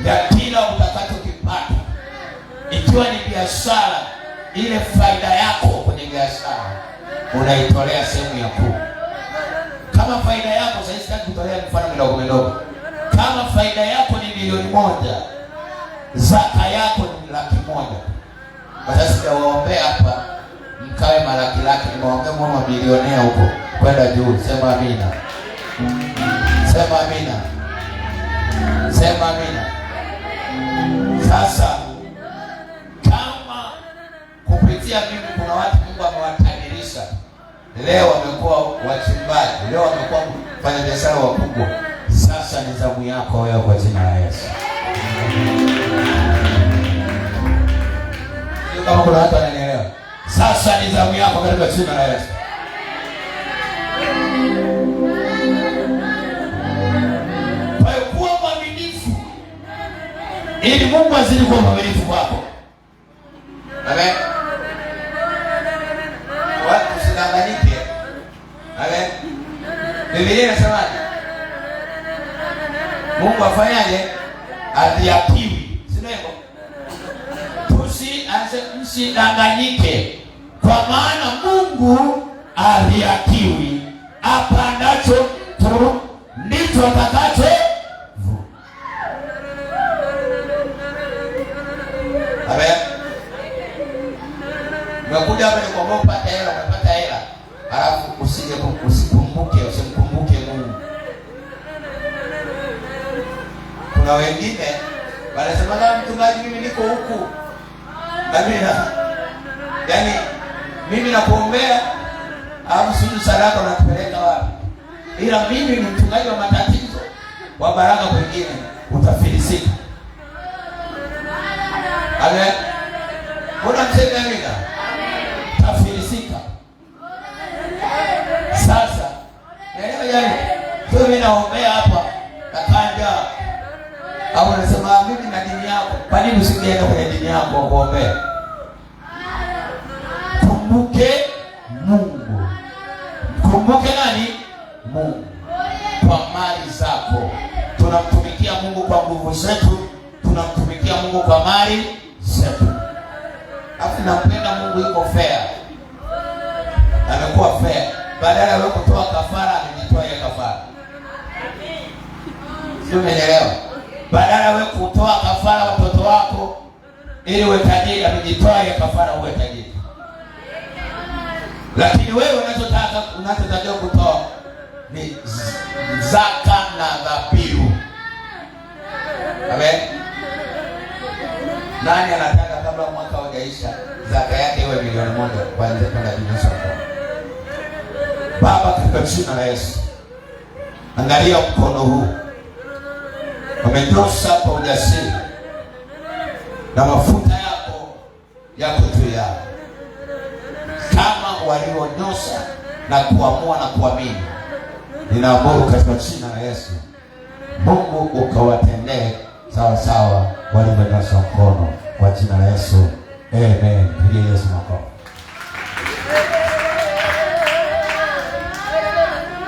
ya kila utakachokipata. Ikiwa ni biashara, ile faida yako kwenye biashara unaitolea sehemu ya kumi. Kama faida yako sasa, sitaki kutolea mfano midogo midogo. Kama faida yako ni milioni 1, zaka yako ni 100,000. Basi sijawaombea hapa mkawe malaki, nimewaombea mwa mabilionea huko kwenda juu. Sema amina. Sema amina. Sema amina. Sasa kama kupitia mimi kuna watu Mungu amewatajirisha, leo wamekuwa wachimbaji, leo wamekuwa wafanyabiashara wakubwa, sasa ni zamu yako wewe kwa jina la Yesu. Kama kuna watu wananielewa, sasa ni zamu yako katika jina la Yesu. Kwa hiyo kuwa mwaminifu ili Mungu azidi kuwa mwaminifu kwako. Amen. Watu usidanganyike. Amen. Biblia inasema Mungu afanyaje? Adhiakiwi. Sio hivyo? Msidanganyike, kwa maana Mungu adhiakiwi. Apandacho ndicho atakacho. Amen. Unakuja hapa ni kwa Mungu pata hela, unapata hela. Alafu usimkumbuke Mungu. Kuna wengine wanasema kama mchungaji, mimi niko huku. Yaani mimi nakuombea, alafu siju sadaka unatupeleka wapi? Ila mimi ni mchungaji wa matatizo, wa baraka kwingine utafilisika. Amen. Mbona mseme amina? Tafilisika. Sasa naelewa yani, sio mimi naombea hapa nakanja. Au unasema mimi na dini yako. Kwa nini usikienda kwenye dini yako kuombea? Kumbuke Mungu. Kumbuke nani? Mungu. Kwa mali zako. Tuna mali zetu. Afu nampenda Mungu yuko fair. Amekuwa fair. Badala wewe kutoa kafara, amejitoa yeye kafara. Sio, umeelewa? Badala wewe kutoa kafara watoto wako ili uwe tajiri, amejitoa yeye kafara uwe tajiri. Lakini wewe unachotakiwa kutoa ni zaka na dhabihu. Amen. Nani anataka kabla mwaka hujaisha zaka yake iwe milioni 1 kwanza kwenda binafsi? Baba, katika jina la Yesu, angalia mkono huu. Umenyosha kwa ujasiri na mafuta yako juu yao. Kama walionyosha na kuamua na kuamini, ninaamuru katika jina la Yesu, Mungu ukawatendee sawa sawa walivyonyosha mkono kwa jina la Yesu. Amen. Pigie Yesu makofi.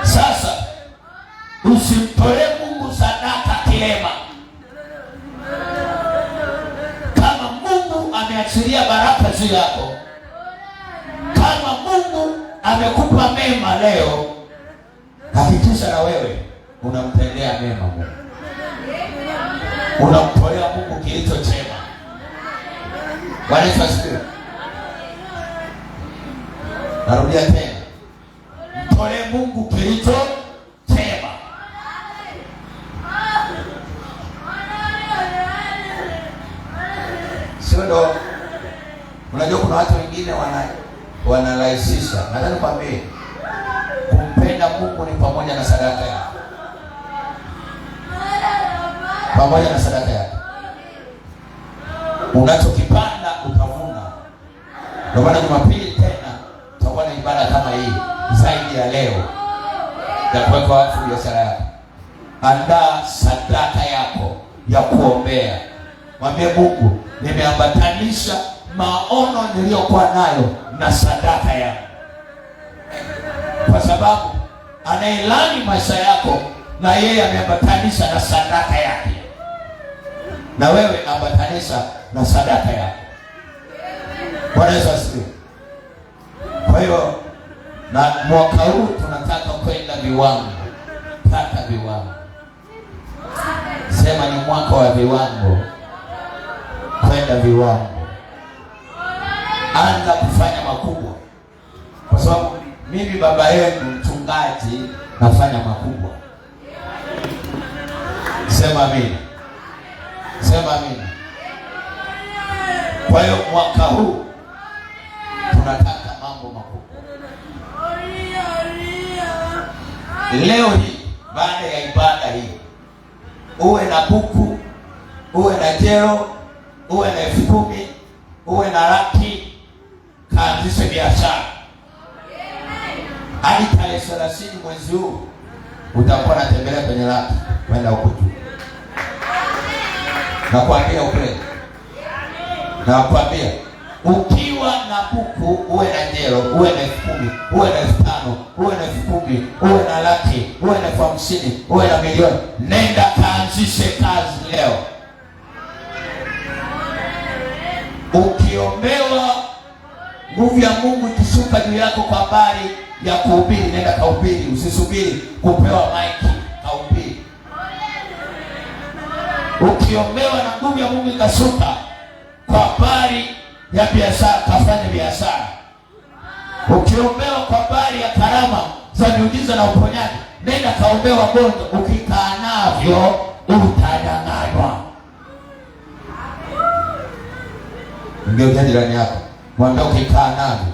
Sasa usimtolee Mungu sadaka kilema. Kama Mungu ameachilia baraka juu yako, kama Mungu amekupa mema leo, hakikisha na wewe unamtendea mema Mungu. Unamtolea Mungu kilicho chema. Bwana Yesu asifiwe. Narudia tena. Mtolee Mungu kilicho chema. Sio ndo? Unajua kuna watu wengine wanarahisisha. Nataka nikwambie, kumpenda Mungu ni pamoja na sadaka yako. Pamoja na sadaka yako. Unachokipanda utavuna. Ndio maana Jumapili tena tutakuwa na ibada kama hii zaidi ya leo ya kuweka wakfu biashara yako. Andaa sadaka yako ya kuombea. Mwambie Mungu, nimeambatanisha maono niliyokuwa nayo na sadaka yako. Kwa sababu anailani maisha yako na yeye ameambatanisha na sadaka yake. Na wewe ambatanisha na sadaka yako. Bwana Yesu asifiwe. Kwa hiyo na mwaka huu tunataka kwenda viwango. Taka viwango. Sema ni mwaka wa viwango. Kwenda viwango. Anza kufanya makubwa. Kwa sababu mimi baba yenu mchungaji nafanya makubwa. Sema amina. Sema amina. Kwa hiyo mwaka huu tunataka mambo makubwa. Leo hii baada ya ibada hii, uwe na buku, uwe na jero, uwe na 10,000, uwe na laki, kaanzishe biashara. Hadi tarehe 30 mwezi huu utakuwa unatembelea kwenye laki kwenda huko juu. Nakwambia ukweli. Nakwambia ukiwa na buku, uwe na jero, uwe na 10,000, uwe na 5,000, uwe na 10,000, uwe na laki, uwe na 50,000, uwe na milioni, nenda kaanzishe kazi leo. Ukiombewa nguvu ya Mungu ikishuka juu yako kwa habari ya kuhubiri, nenda kahubiri. Usisubiri kupewa maiki, kahubiri. Ukiombewa na nguvu ya Mungu ikashuka kwa habari ya biashara, kafanye biashara. Ukiombewa kwa habari ya karama za miujiza na uponyaji, nenda kaombewa wagonjwa. Ukikaa navyo utadanganywa. Ngeukia jirani yako, mwambie ukikaa navyo.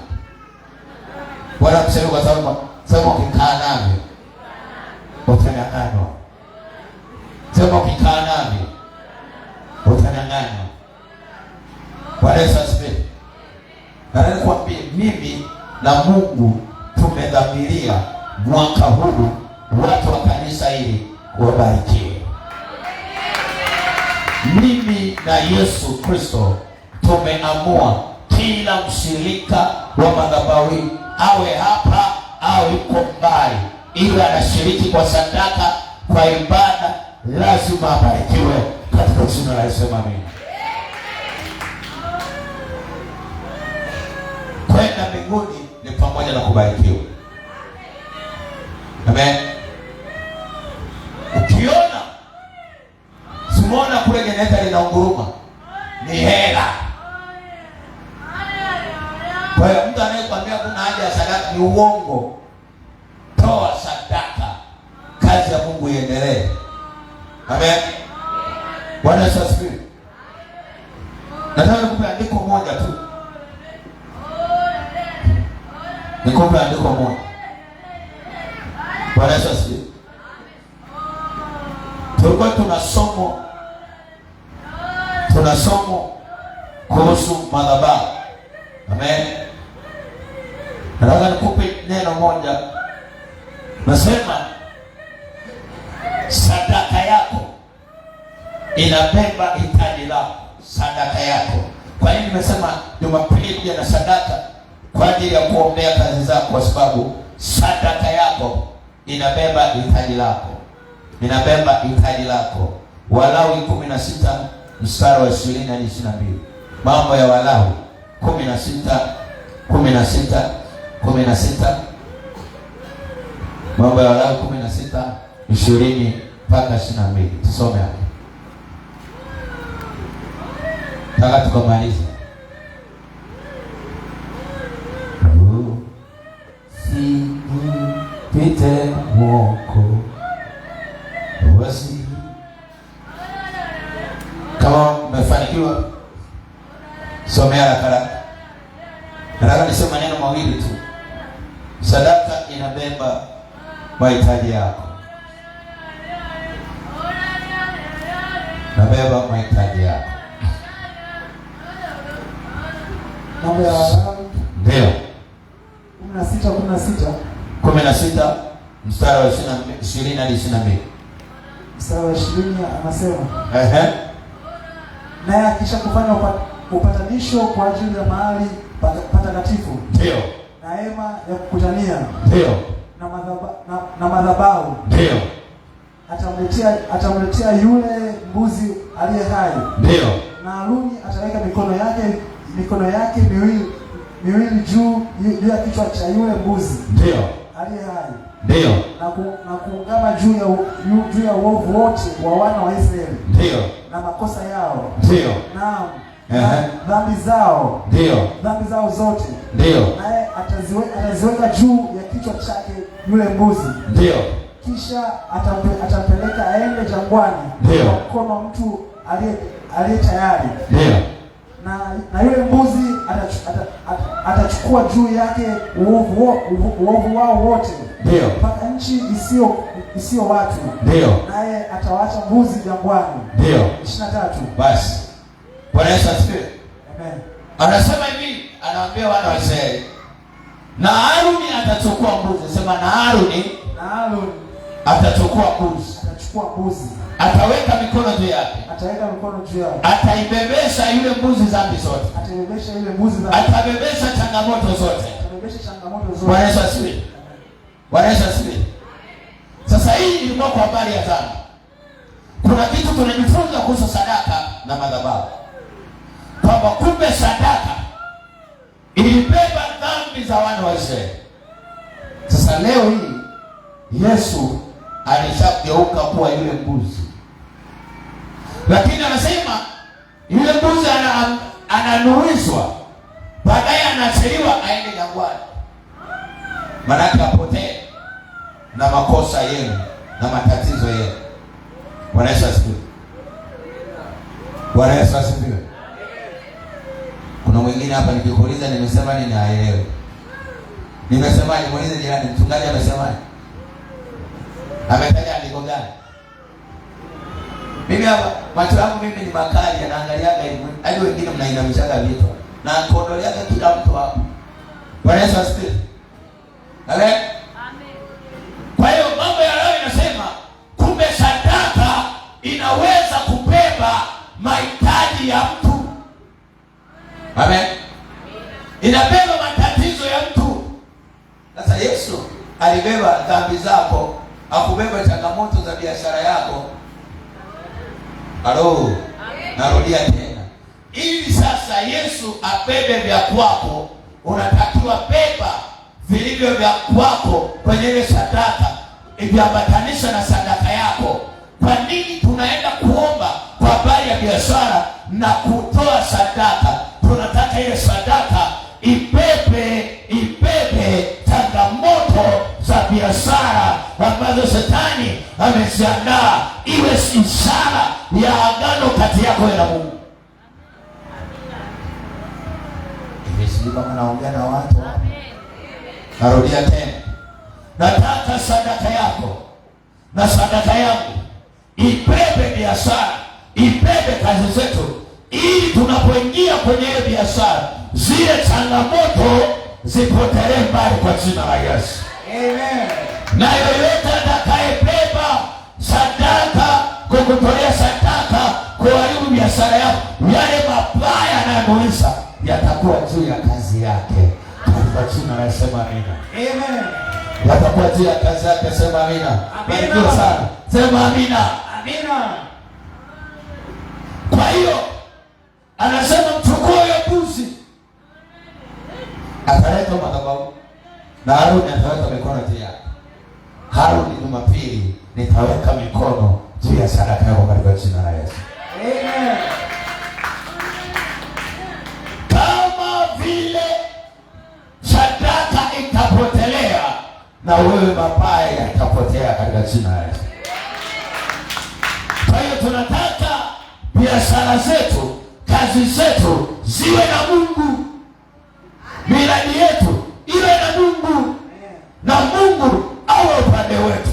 Bwana mseme kwa sababu sema ukikaa navyo utadanganywa. Sema ukikaa navyo utadanganywa. Bwana Yesu asifiwe. Na nikwambie, mimi na Mungu tumedhamiria mwaka huu watu wa kanisa hili wabarikiwe. Mimi na Yesu Kristo tumeamua kila mshirika wa madhabahu awe hapa au yuko mbali, ili anashiriki kwa sadaka, kwa ibada, lazima abarikiwe katika jina la Yesu. Amen. pamoja na kubarikiwa. Amen. Ukiona simona kule geneta linaunguruma, ni hela. Kwa hiyo mtu anayekwambia kuna haja ya sadaka ni uongo. Toa sadaka, kazi ya Mungu iendelee. Amen. Bwana Yesu asifiwe. Nataka nikupe andiko moja tu. Nikupe andiko moja. Bwana Yesu asifiwe. Tulikuwa tuna somo kuhusu madhabahu. Amen. Nataka nikupe neno moja. Nasema sadaka yako inabeba hitaji lako. Sadaka yako. Kwa nini nimesema Jumapili kuja na sadaka? Kwa ajili ya kuombea kazi zako, kwa sababu sadaka yako inabeba hitaji lako. Inabeba hitaji lako. Walawi 16 mstari wa 20 hadi 22. Mambo ya Walawi 16. Mambo ya Walawi 16 20 mpaka 22. Tusome hapo. Taka tukamaliza. Usipite mwoko wasi. Kama umefanikiwa somea haraka. Nataka niseme maneno mawili tu. Sadaka inabeba mahitaji yako. Inabeba mahitaji yako.
Mambo ya Walawi
ndio
16
mstari wa 20 hadi 22.
Mstari wa 20 anasema, naye akisha kufanya upatanisho kwa ajili ya mahali patakatifu,
ndio,
na hema ya kukutania,
ndio,
na madhabahu,
ndio,
atamletea yule mbuzi aliye hai,
ndio,
na Haruni ataweka mikono yake miwili juu ya kichwa cha yule mbuzi,
ndio,
aliye hai,
ndio,
na kuungama juu ya uovu wote wa wana wa Israeli,
ndio,
na makosa yao,
ndio,
naam, dhambi zao zote,
ndio,
naye ataziweka juu ya kichwa chake yule mbuzi,
ndio, kisha
atampeleka aende jangwani kwa mkono wa mtu aliye tayari,
ndio,
na yule mbuzi atachukua juu yake uovu wao wote,
ndio,
mpaka nchi isiyo watu,
ndio,
naye atawaacha mbuzi jangwani.
Ndio
23.
Basi Bwana Yesu asifiwe.
Amen.
Anasema hivi, anawaambia wana wa Israeli, na Haruni atachukua mbuzi. Sema, na Haruni atachukua mbuzi. Ataweka mikono juu yake. Ataibebesha yule mbuzi dhambi zote. Atabebesha changamoto zote. Bwana Yesu asifiwe. Bwana Yesu asifiwe. Sasa hii ilikuwa kwa habari ya dhambi. Kuna kitu tunajifunza kuhusu sadaka na madhabahu, kwamba kumbe sadaka ilibeba dhambi za wana wa Israeli. Sasa leo hii Yesu alishageuka kuwa yule mbuzi, lakini anasema yule mbuzi ananuizwa, baadaye anacheliwa aende jangwani, maana apotee na makosa yenu na matatizo yenu. Bwana Yesu asifiwe. Bwana Yesu asifiwe. Kuna mwingine hapa nikikuuliza nimesema nini haelewi. Nimesemaje? Muulize jirani, mchungaji amesemaje? Ametaja andiko gani? Mimi hapa macho yangu mimi ni makali, yanaangaliaga hivi. Hadi wengine mnainamishaga vitu na kuondoleaga kila mtu hapa. Bwana Yesu asifiwe. Amen. Amen. Kwa hiyo mambo ya leo inasema kumbe sadaka inaweza kubeba mahitaji ya mtu. Amen. Inabeba matatizo ya mtu. Sasa Yesu alibeba dhambi zako, akubeba changamoto za biashara yako. Halo. Narudia tena. Ili sasa Yesu abebe vya kwako, unatakiwa beba vilivyo vya kwako kwenye ile sadaka iviambatanisha na sadaka yako. Kwa nini tunaenda kuomba kwa habari ya biashara na kutoa sadaka? Tunataka ile sadaka ibebe changamoto za biashara ambazo shetani ameziandaa, iwe ishara ya agano kati yako na Mungu. Hivi kama naongea na watu, narudia tena, nataka sadaka yako na sadaka yangu ibebe biashara, ibebe kazi zetu, ili tunapoingia kwenye ile biashara zile changamoto zipotelee mbali kwa jina la Yesu.
Amen.
Na yoyote atakayebeba sadaka, kukutolea sadaka kuharibu biashara yako, yale mabaya yanayomuisa yatakuwa juu ya kazi yake. Katika jina la Yesu, amina.
Amen.
Yatakuwa juu ya kazi yake, sema amina. Barikiwa sana. Sema amina.
Amina.
Kwa hiyo anasema mchukue huyo mbuzi, ataleta madhabahu na Haruni ataweka mikono juu yake. Haruni Jumapili nitaweka mikono juu ya sadaka yako katika jina la Yesu.
Amen.
Kama vile sadaka itapotelea, na wewe mabaya yatapotea katika jina la Yesu. Kwa hiyo tunataka biashara zetu, kazi zetu ziwe na Mungu, miradi yetu iwe na Mungu, na Mungu awe upande wetu.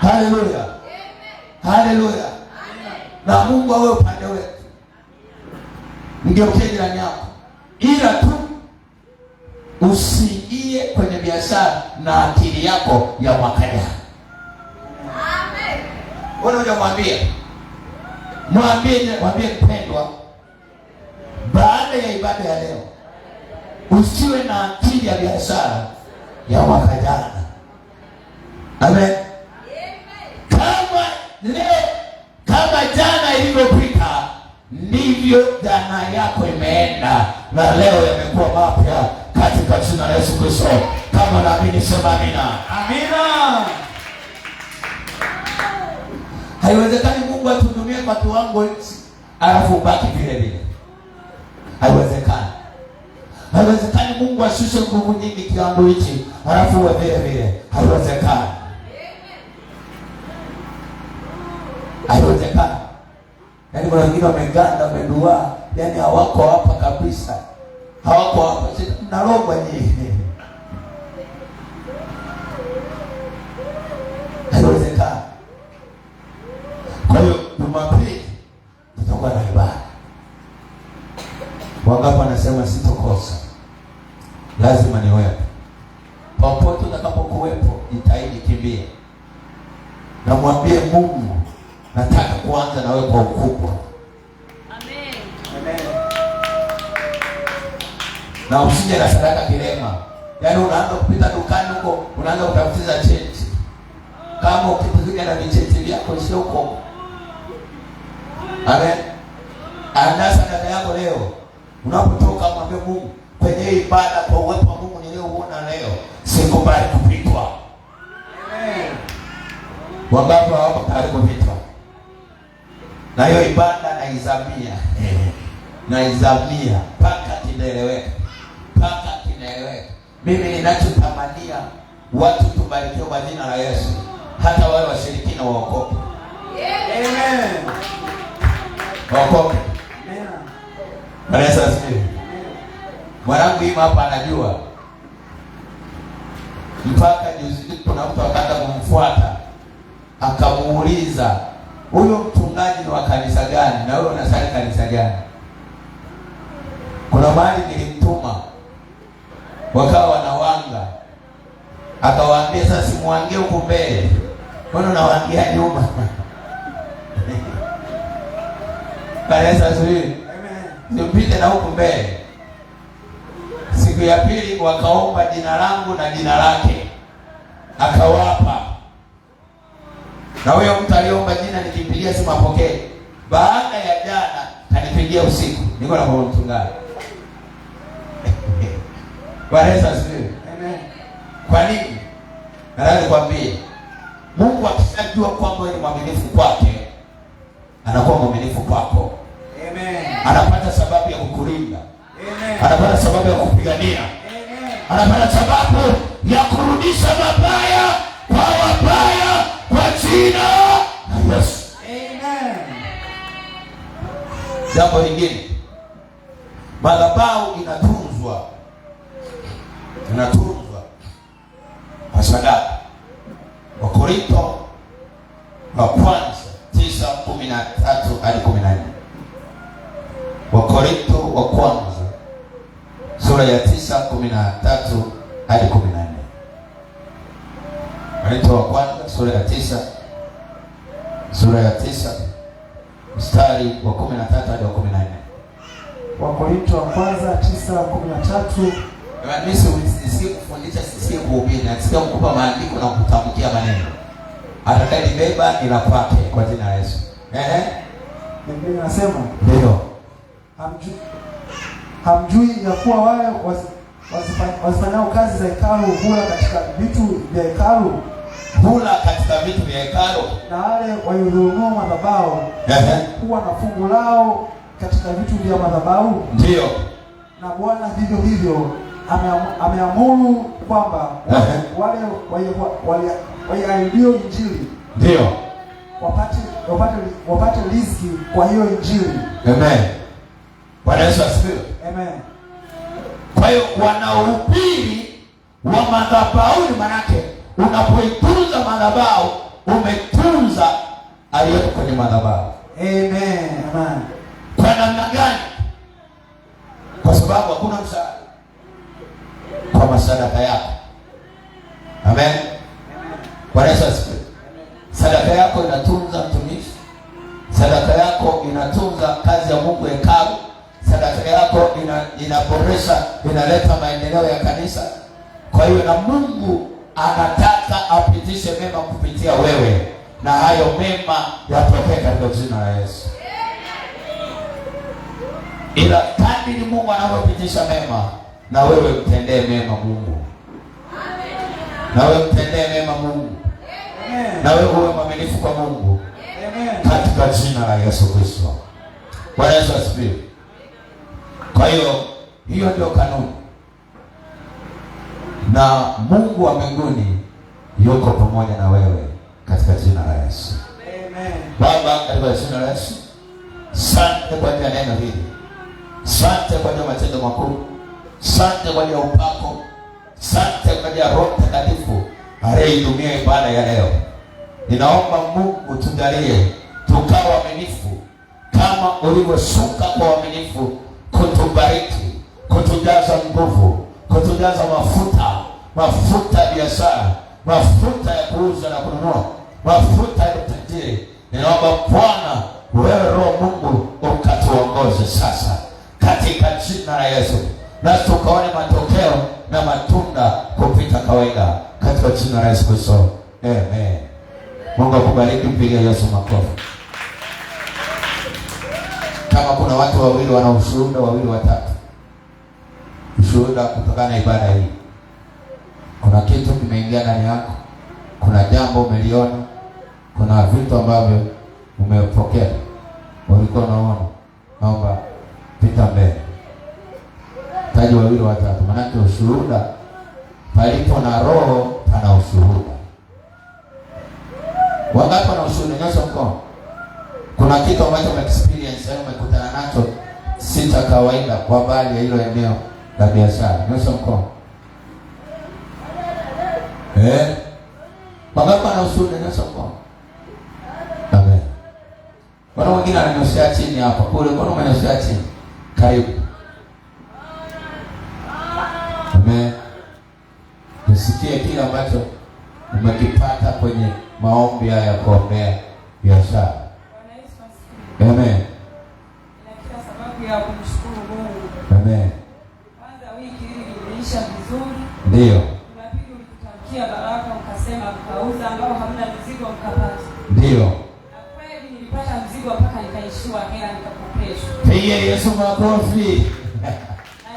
Haleluya, haleluya. Na Mungu awe upande wetu. Nigeukie jirani yako, ila tu usiingie kwenye biashara na akili yako ya mwaka jana. Wewe unamwambia, mwambie mpendwa, baada ya ibada ya leo usiwe na akili ya biashara ya mwaka jana. Amen. Kama leo, kama jana ilivyopita, ndivyo jana yako imeenda, na leo yamekuwa mapya katika jina la Yesu Kristo. Kama naamini sema amina.
Amina.
Haiwezekani Mungu atuhudumie kwa kiwango alafu ubaki vile vile. Haiwezekani. Haiwezekani Mungu ashushe nguvu nyingi kiwango hichi alafu uwe vile vile. Haiwezekani. Haiwezekani. Yaani kuna wengine wameganda, wamedua, yaani hawako hapa kabisa. Hawako hapa. Mnalogwa nyinyi. Haiwezekani. Kwa hiyo Jumapili tutakuwa na ibada. Wangapi wanasema sitokosa? Lazima niwepo. Popote utakapokuwepo, jitahidi kimbia. Na mwambie Mungu, nataka kuanza na wewe kwa ukubwa.
Amen.
Amen.
Na usije na sadaka kilema. Yaani unaanza kupita dukani huko, unaanza kutafutiza cheti. Kama ukipiga na vicheti vyako sio huko. Amen. Andaa sadaka yako leo. Unapotoka mwambie Mungu, kwenye ibada kwa uwepo wa Mungu niliouona leo, sikubali kupitwa.
Amen.
Wangapi hawako tayari kupitwa? Na hiyo ibada naizamia. Naizamia mpaka kinaeleweka. Mpaka kinaeleweka. Mimi ninachotamania watu tubarikiwe kwa jina la Yesu. Hata wale washirikina waokoke.
Amen.
Waokoke.
Amen.
Yesu asifiwe. Mwanangu hii hapa anajua. Mpaka juzi kuna mtu akaanza kumfuata. Akamuuliza, huyo mchungaji ni wa kanisa gani? Na wewe unasali kanisa gani? Kuna mahali nilimtuma, wakawa wanawanga. Akawaambia, sasa simuangie huko mbele, mbona unawaangia nyuma? Yesu asifiwe. Nipite na huko mbele. Siku ya pili wakaomba jina langu na jina lake, akawapa. Na huyo mtu aliomba jina nikimpigia simu apokee. Baada ya jana kanipigia usiku, niko na mchungaji. Yesu asifiwe. Kwa nini? Nataka nikwambie, Mungu akishajua kwamba wewe ni mwaminifu kwake, anakuwa mwaminifu kwako. Amen. Anapata sababu ya kukulinda. Amen. Anapata sababu ya kupigania. Amen. Anapata sababu ya kurudisha mabaya kwa wabaya kwa jina la Yesu. Amen. Jambo lingine, madhabahu inatunzwa kwa sadaka. Wakorintho wa kwanza 9:13 hadi 14. Wakorintho wa kwanza sura ya 9:13 hadi 14. Wakorintho wa kwanza sura ya 9 mstari wa 13 hadi 14.
Wakorintho wa kwanza 9:13.
Mimi sisi kufundisha, sisi kuhubiri, na sisi kukupa maandiko na kutamkia maneno. Atakayebeba ila kwake kwa jina la Yesu.
Biblia inasema,
ndio.
Hamjui ya kuwa wale wasifanyao kazi za hekalu hula katika vitu vya hekalu?
Hula katika vitu vya hekalu. Na
wale wayodhulumu madhabahu huwa na fungu lao katika vitu vya madhabahu.
Ndio.
Na Bwana vivyo hivyo ameamuru kwamba wale waiahidiyo Injili
ndio
wapate riziki kwa hiyo Injili.
Amen. Bwana Yesu asifiwe.
Amen.
Kwa hiyo wanaohubiri wa madhabahu, manake unapoitunza madhabahu umetunza aliyepo kwenye madhabahu.
Amen. Amen.
Kwa namna gani? Kwa sababu hakuna msaada kwa masadaka yako. Amen. Bwana Yesu asifiwe. Sadaka yako inatunza mtumishi. Sadaka yako inatunza kazi ya Mungu hekalu. Sadaka yako inaboresha, inaleta maendeleo ya kanisa. Kwa hiyo na Mungu anataka apitishe mema kupitia wewe, na hayo mema yatokee katika jina la Yesu. Ila kadri Mungu anapopitisha mema, na wewe mtendee mema Mungu. Na wewe mtendee mema Mungu. Na wewe uwe mwaminifu kwa Mungu. Katika jina la Yesu Kristo. Bwana Yesu asifiwe. Kwa hiyo ndio kanuni. Na Mungu wa mbinguni yuko pamoja na wewe katika jina la Yesu. Amen. Baba, katika jina la Yesu, asante kwa ajili ya neno hili. Asante kwa ajili ya matendo makuu. Asante kwa ajili ya upako. Asante kwa ajili ya Roho Mtakatifu aliyehudumia ibada ya leo. Ninaomba Mungu tujalie tukawa waaminifu kama ulivyoshuka kwa waaminifu kutubariki, kutujaza nguvu, kutujaza mafuta ya biashara, mafuta ya kuuza na kununua, mafuta ya utajiri. Ninaomba Bwana, wewe Roho Mungu ukatuongoze sasa katika jina la Yesu, na tukaone matokeo na matunda kupita kawaida katika jina la Yesu Kristo. Amen. Mungu akubariki, mpigie Yesu makofi. Kama kuna watu wawili wana ushuhuda, wawili watatu, ushuhuda kutokana na ibada hii. Kuna kitu kimeingia ndani yako, kuna jambo umeliona, kuna vitu ambavyo umepokea, ulikuwa unaona, naomba pita mbele. Taji wawili watatu, maana ushuhuda, palipo na roho pana ushuhuda. Wangapi wana ushuhuda? Nyosha mkono. Kuna kitu ambacho umeexperience, umekutana nacho si cha kawaida kwa bali ya hilo eneo la biashara. Nyosha mkono. Wangapi wana ushuhuda? Nyosha mkono. Amen. Kuna wengine wananyoshia chini hapa. Kule kuna mwanyoshia chini. Karibu. Amen. Tusikie kile ambacho umekipata kwenye maombi haya ya kuombea biashara. Amen.
Na kila sababu ya kumshukuru Mungu.
Amen.
Kwanza wiki hii imeisha vizuri.
Ndio.
Tunapigi ulikutamkia baraka ukasema mkauza ambao hamna mzigo mkapata.
Ndio.
Na kweli nilipata mzigo mpaka nikaishiwa hela nikakopeshwa.
Pigie Yesu makofi.
Na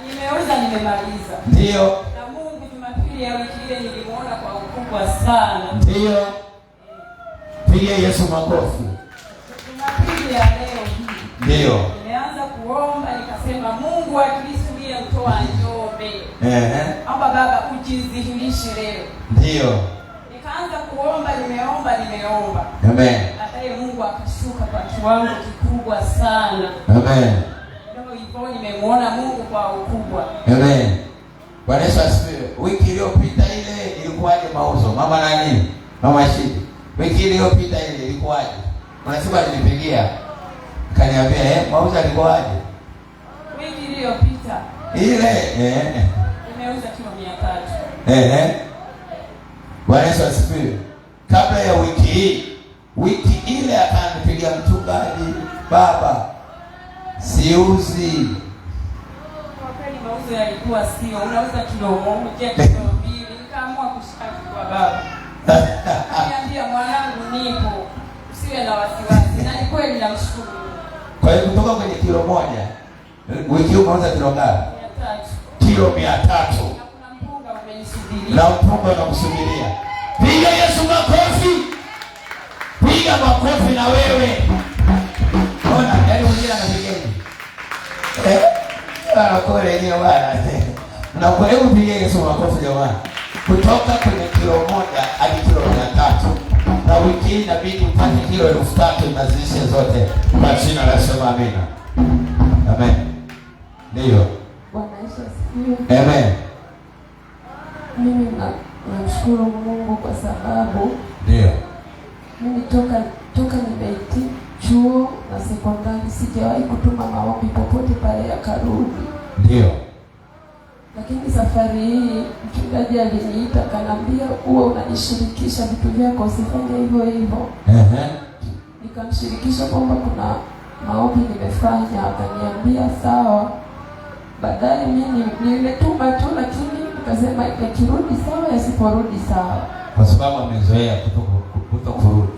nimeuza nimemaliza.
Ndio.
Na Mungu Jumapili Jumapili ya wiki ile nilimuona kwa ukubwa sana.
Ndio. Pigia Yesu makofi.
Jumapili ya leo hii.
Ndio.
Nimeanza kuomba nikasema Mungu wa Kristo ndiye mtoa Njombe. Amba Baba ujidhihirishe leo.
Ndio.
Nikaanza kuomba, nimeomba.
Amen.
Hata Mungu akashuka kwa kiwango kikubwa sana.
Amen.
Ndio hivyo nimemuona Mungu kwa ukubwa.
Amen. Bwana Yesu asifiwe. Wiki iliyopita ile ilikuwaje mauzo? Mama nani? Mama Shidi. Wiki iliyopita ile ilikuwaje? Unasema nilipigia. Kaniambia mauzo alikuwaje?
Wiki iliyopita.
Ile
nimeuza kilo 300.
Bwana Yesu asifiwe. Kabla ya wiki ile akanipigia mchungaji, baba siuzi.
Kwa kweli mauzo yalikuwa sio, unauza kilo 1, kilo 2. Nikaamua kushika kwa baba. Niambia mwanangu nipo. Usiwe na wasiwasi. Na ni kweli namshukuru.
Kwa hiyo kutoka kwenye kilo 1, wiki hii unauza kilo ngapi? 300. Kilo 300.
Na mpunga umenisubiria.
Na mpunga unakusubiria. Piga Yesu makofi. Piga makofi na wewe. Ona, yaani mwingine anapigeni. Kole hiyo bwana. Na kwa hiyo piga Yesu makofi jamani. Kutoka kwenye kilo 1 hadi kilo 300. Na wiki hii inabidi upate kilo 3000 na zishe zote. Kwa jina la Yesu amina. Amen. Ndio.
Bwana Yesu asifiwe.
Amen.
Mimi namshukuru Mungu kwa sababu
ndio
mimi toka nimehitimu chuo na sekondari sijawahi kutuma maombi popote pale yakarudi.
Ndio.
Lakini safari hii mchungaji aliniita akanambia uwe unanishirikisha vitu vyako, usifanye hivyo hivyo. Nikamshirikisha kwamba kuna maombi nimefanya, akaniambia sawa. Baadaye mimi nimetuma tu, lakini nikasema yakirudi sawa, yasiporudi sawa,
kwa sababu amezoea kutokurudi.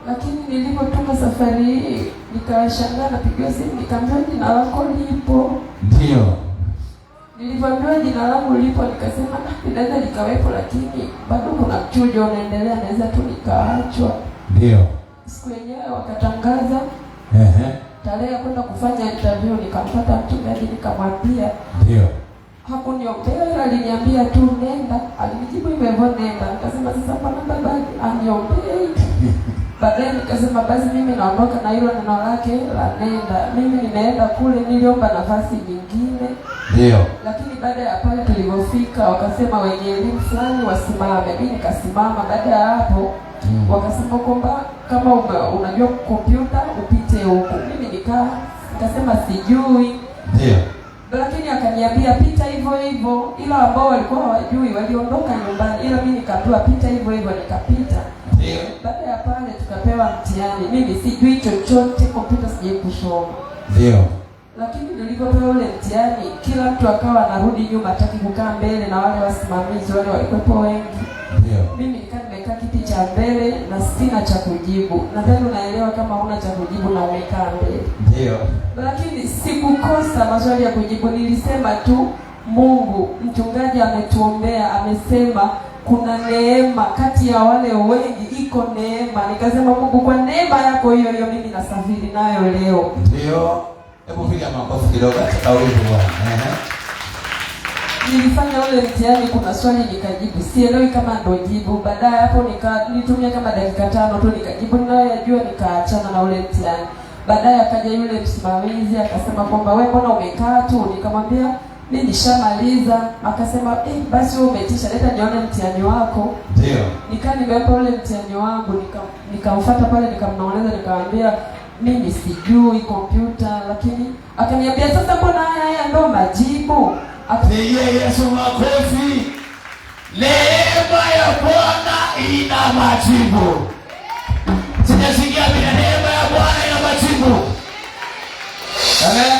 Lakini nilipotuma safari hii nikashangaa, napigiwa simu nikamwambia jina lako lipo.
Ndio.
Nilipoambiwa jina langu lipo nikasema inaweza likawepo, lakini bado kuna mchujo unaendelea, naweza tu nikaachwa.
Ndio.
Siku yenyewe wakatangaza tarehe ya kwenda kufanya interview, nikampata mchungaji nikamwambia.
Ndio.
Hakuniombea, aliniambia tu nenda. Alinijibu hivyo nenda. Nikasema sasa mbona baba aniombee? Baadaye nikasema basi mimi naondoka na hilo neno lake la nenda. Mimi nimeenda kule, niliomba nafasi nyingine.
Ndio.
Lakini baada ya pale tulipofika wakasema wenye elimu fulani wasimame. Mimi nikasimama. Baada ya hapo wakasema kwamba kama unajua kompyuta upite huko. Mimi nikasema sijui.
Ndio.
Lakini akaniambia pita hivyo hivyo, ila ambao walikuwa hawajui waliondoka nyumbani, ila mimi nikaambiwa pita hivyo hivyo, nikapita.
Ndio.
Baada ya pale tukapewa mtihani. Mimi sijui chochote, kompyuta sijui kusoma.
Ndio.
Lakini nilipopewa ule mtihani, kila mtu akawa anarudi nyuma, hataki kukaa mbele na wale wasimamizi wale walikuwa wengi.
Ndio.
Mimi nimekaa kiti cha mbele na sina cha kujibu. Nadhani unaelewa kama huna cha kujibu na umekaa mbele.
Ndio.
Lakini sikukosa maswali ya kujibu, nilisema tu Mungu, mchungaji ametuombea, amesema kuna neema kati ya wale wengi, iko neema. Nikasema Mungu, kwa neema yako hiyo hiyo mimi nasafiri nayo leo.
Ndio. Hebu piga makofi kidogo katika wimbo bwana.
Nilifanya ule mtihani, kuna swali nikajibu, sielewi kama ndo jibu. Baadaye hapo nilitumia kama dakika 5 tu nikajibu ninayoyajua, nikaachana na ule mtihani. Baadaye akaja yule msimamizi akasema kwamba wewe mbona umekaa tu? Nikamwambia mimi nishamaliza. Akasema basi wewe umetisha, leta nione mtihani wako.
Ndio.
Nikaa nimeweka ule mtihani wangu, nikamfuata pale, nikamnaoneza, nikamwambia mimi sijui kompyuta. Lakini akaniambia sasa mbona haya ndo majibu?
Pigie Yesu makofi. Neema ya Bwana ina majibu. Sijasikia bila neema ya Bwana ina majibu. Amen.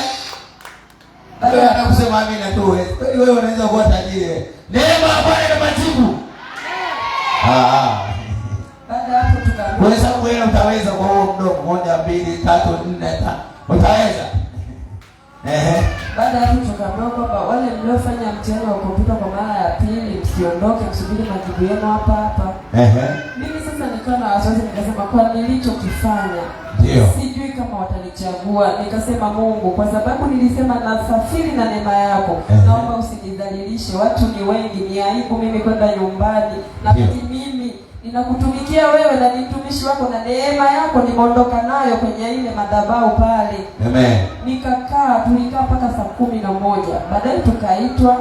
Wewe anakusema amina tu. Wewe unaweza kuwa tajiri. Neema ya Bwana ina majibu.
Baada hapo tukaanza.
Wewe sababu wewe utaweza kwa huo mdomo 1 2 3 4 5. Utaweza.
Baada hapo tukaambiwa kwamba wale mliofanya mtihani wa kompyuta kwa mara ya pili msiondoke, msubiri majibu yenu hapa hapa. Mimi sasa nikawa na wasiwasi, nikasema kwa nilichokifanya sijui kama watanichagua. Nikasema Mungu, kwa sababu nilisema nasafiri na neema yako, naomba usinidhalilishe, watu ni wengi, ni aibu mimi kwenda nyumbani, na mimi ninakutumikia wewe na ni mtumishi wako, na neema yako nimeondoka nayo kwenye ile madhabahu pale. Tulikaa mpaka saa 11. Baadaye tukaitwa.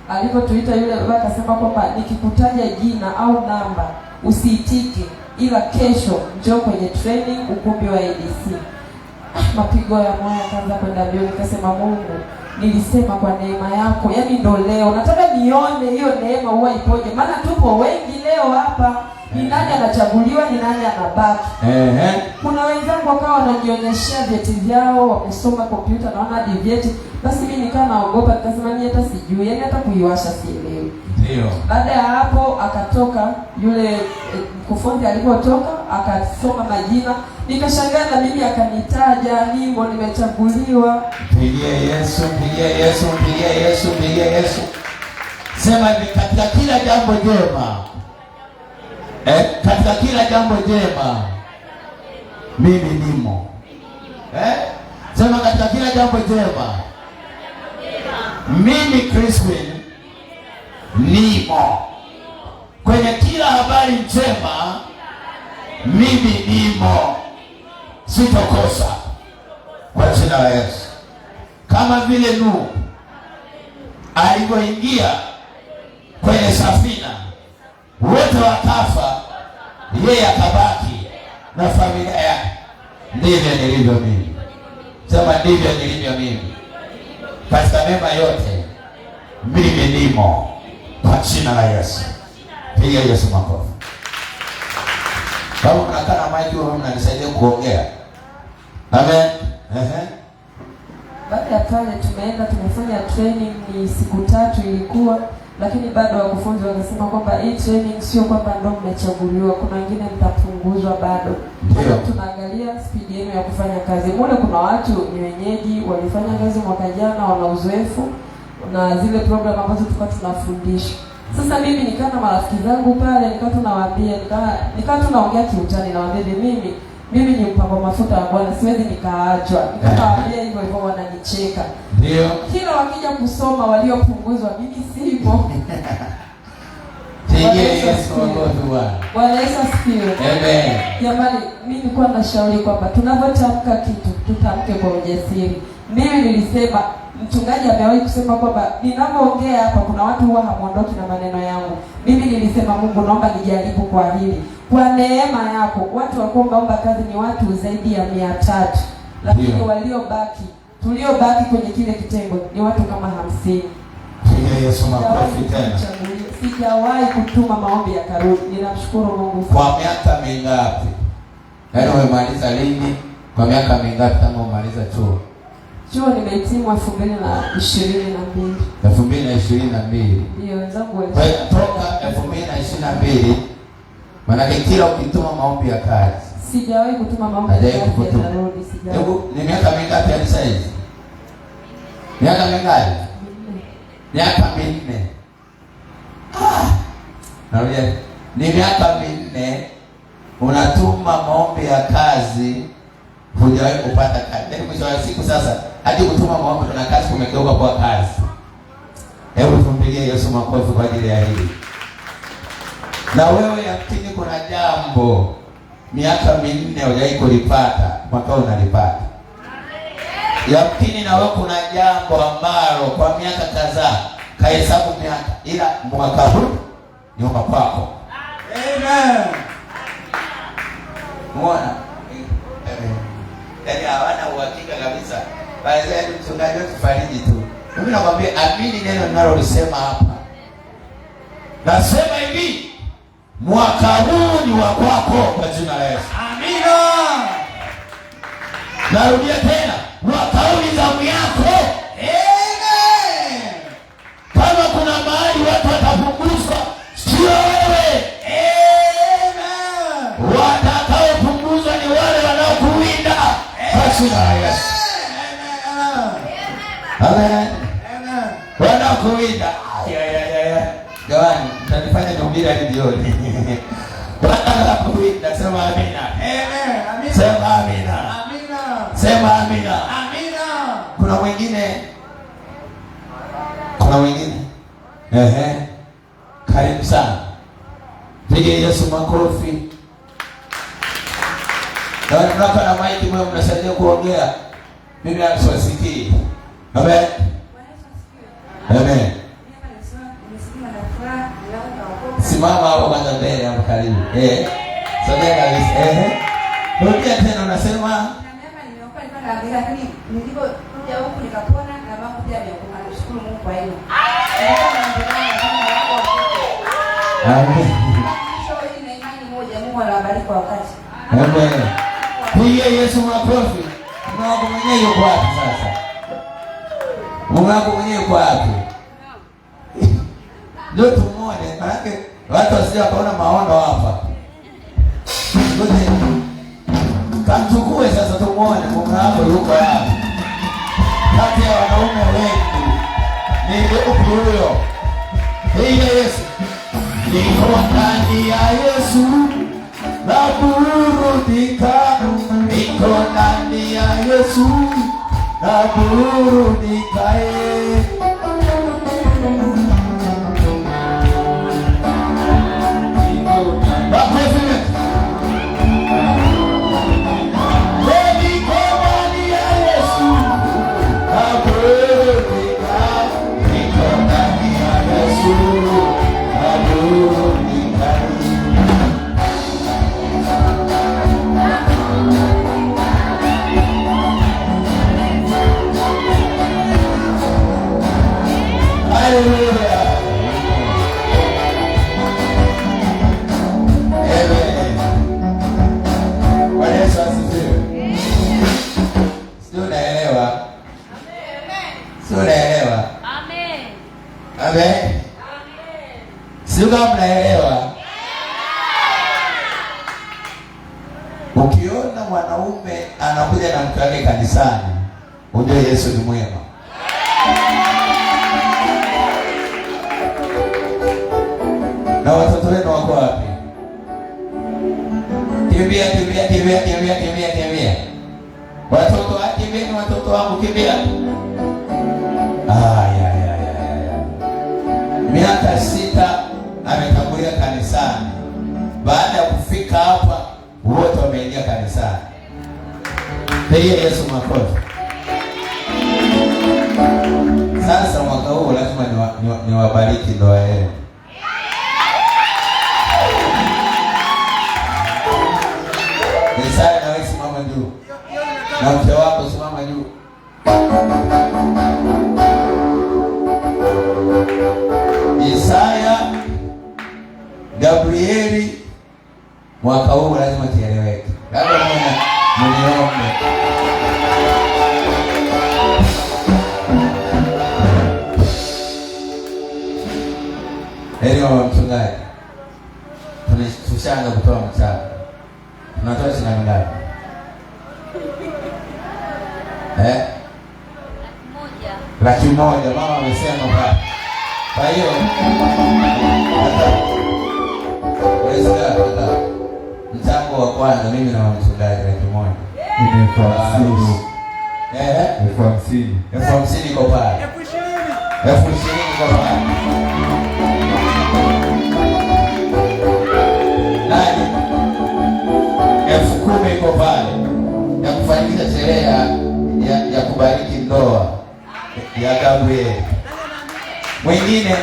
Alipotuita yule baba akasema kwamba nikikutaja jina au namba usiitike, ila kesho njoo kwenye training ukumbi wa ADC. Mapigo ya moyo kaanza kwenda mbio. Nikasema Mungu, nilisema kwa neema yako, yani ndo leo nataka nione hiyo neema huwa ipoje, maana tupo wengi leo hapa. Ni nani anachaguliwa, ni nani anabaki? Kuna wenzangu wakawa wananionyeshia vyeti vyao, wamesoma kompyuta naona hadi vyeti. Basi mimi nikaa naogopa, nikasema mimi hata sijui, yani hata kuiwasha sielewi. Baada ya hapo akatoka yule mkufunzi, alipotoka akasoma majina, nikashangaa na mimi akanitaja, nimo nimechaguliwa.
Pigia Yesu, pigia Yesu, pigia Yesu, pigia Yesu. Sema katika kila jambo jema, katika kila jambo jema mimi nimo. Sema katika kila jambo jema mimi Crispin nimo. Kwenye kila habari njema mimi nimo, sitokosa kwa jina la Yesu. Kama vile Nuhu alivyoingia kwenye safina, wote wakafa, yeye akabaki na familia yake, ndivyo nilivyo mimi. Sema ndivyo nilivyo mimi. Katika mema yote mimi nimo kwa jina la Yesu. Piga Yesu makofi. Kama unakaa na maji wewe unanisaidia kuongea. Amen.
Baada ya pale tumefanya training, ni siku 3 ilikuwa, lakini bado wakufunzi wakasema kwamba hii training sio kwamba ndio mmechaguliwa, kuna wengine mtapunguzwa bado. Tunaangalia speed yenu ya kufanya kazi. Mbona kuna watu ni wenyeji, walifanya kazi mwaka jana, wana uzoefu na zile program ambazo tulikuwa tunafundisha. Sasa mimi nikaa na marafiki zangu pale, nikaa tunawaambia, nikaa tunaongea kiutani, nawaambia mimi ni mpako mafuta ya Bwana, siwezi nikaachwa. Nikawaambia hivyo hivyo, wananicheka.
Ndio.
Kila wakija kusoma waliopunguzwa mimi sipo.
Pigia Yesu Bwana.
Bwana Yesu asifiwe.
Amen.
Jamani, mimi nilikuwa nashauri kwamba tunapotamka kitu tutamke kwa ujasiri. Mimi nilisema, mchungaji amewahi kusema kwamba ninapoongea hapa kuna watu huwa hamuondoki na maneno yangu. Mimi nilisema Mungu, naomba nijaribu kwa hili. Kwa neema yako, watu wakuomba kazi ni watu zaidi ya 300. Lakini tuliobaki kwenye kile kitengo ni watu kama 50.
Pigia Yesu makofi tena.
Sijawahi kutuma maombi ya karudi. Ninamshukuru Mungu.
Kwa miaka mingapi? Yaani umemaliza lini? Kwa miaka mingapi kama umaliza chuo?
Chuo nimehitimu 2022.
2022.
Ndio, wenzangu
toka 2022. Maana kila ukituma maombi ya kazi.
Sijawahi kutuma maombi ya kazi karudi, sijawahi.
Ni miaka mingapi hadi sasa hivi? Miaka mingapi? Miaka 4. Narudia. Ni miaka 4 unatuma maombi ya kazi, hujawahi kupata kazi. Mwisho wa siku sasa hadi kutuma maombi na kazi kumegeuka kwa kazi. Hebu tumpigie Yesu makofi kwa ajili ya hili. Na wewe yakini kuna jambo miaka 4 hujawahi kulipata, mwaka unalipata. Yakini na wewe kuna jambo ambalo kwa miaka kadhaa kahesabu miaka, ila mwaka huu ni mwaka wako. Amen. Muona? Yaani hawana uhakika kabisa. Baadhi ya mchungaji wetu fariji tu. Mimi nakwambia amini neno ninalolisema hapa. Nasema hivi, mwaka huu ni wa kwako kwa jina la Yesu. Amina. Narudia tena, mwaka huu ni zamu yako. Amen. Kama kuna mahali watu watapunguzwa, sio wewe. Amen. Watakaopunguzwa ni wale wanaokuwinda kwa jina la Yesu. Amen. Amen. kuwinda. Jamani, mtanifanya nihubiri hadi jioni. Bwana la kuwinda, sema amina.
Amen.
Sema amina.
Amina.
Sema amina.
Amina.
Kuna mwingine? Karibu sana. Pigie Yesu makofi. Na mnaka na maiki mwe mnasaidia kuongea. Mimi hasiwasikii. Amen. Amen. Simama hapo kwanza mbele hapo karibu. Sogea kabisa. Rudia tena unasema
lakini nilipokuja huku nikapona na mambo pia yameokoka. Nashukuru Mungu kwa hilo.
Amen.
Show ina imani moja, Mungu anawabariki kwa wakati.
Amen. Pigia Yesu makofi. Mungu wako mwenyewe yuko wapi sasa? Mungu wako mwenyewe yuko wapi? Ndio tumuone, maana watu wasije wakaona maono hapa. Kamchukue sasa tumuone Mungu wako yuko wapi. Kati ya wanaume wengi ni upi huyo? Pigia Yesu. Niko ndani ya Yesu na burudika. Niko ndani ya Yesu na burudika. Sio kama mnaelewa. Ukiona mwanaume anakuja na mke wake kanisani, ujue Yesu ni mwema. Na watoto wenu wako wapi? Kimbia. Watoto wangu kimbia. Miaka 6 ametangulia kanisani. Baada ya kufika hapa wote wameingia kanisani. Pigia Yesu makofi. Sasa mwaka huu lazima niwabariki ndoa yenu. Isaya, nawe simama juu. Na mke wako simama juu. Isaya, Gabrieli, mwaka huu lazima kieleweke. Labda mniombe. Heri mama mchungaji. Tulishaanza kutoa mchango. Tunatoa shilingi ngapi? 1,000,000. Mama amesema baba. Kwa hiyo mchango wa kwanza mimi na mchungaji 1,000,000.
Ni 50,000.
50,000 iko pale. 20,000 iko pale. Nani? 10,000 iko pale. Ya kufanyia sherehe ya kubariki ndoa ya Gabriel. Mwingine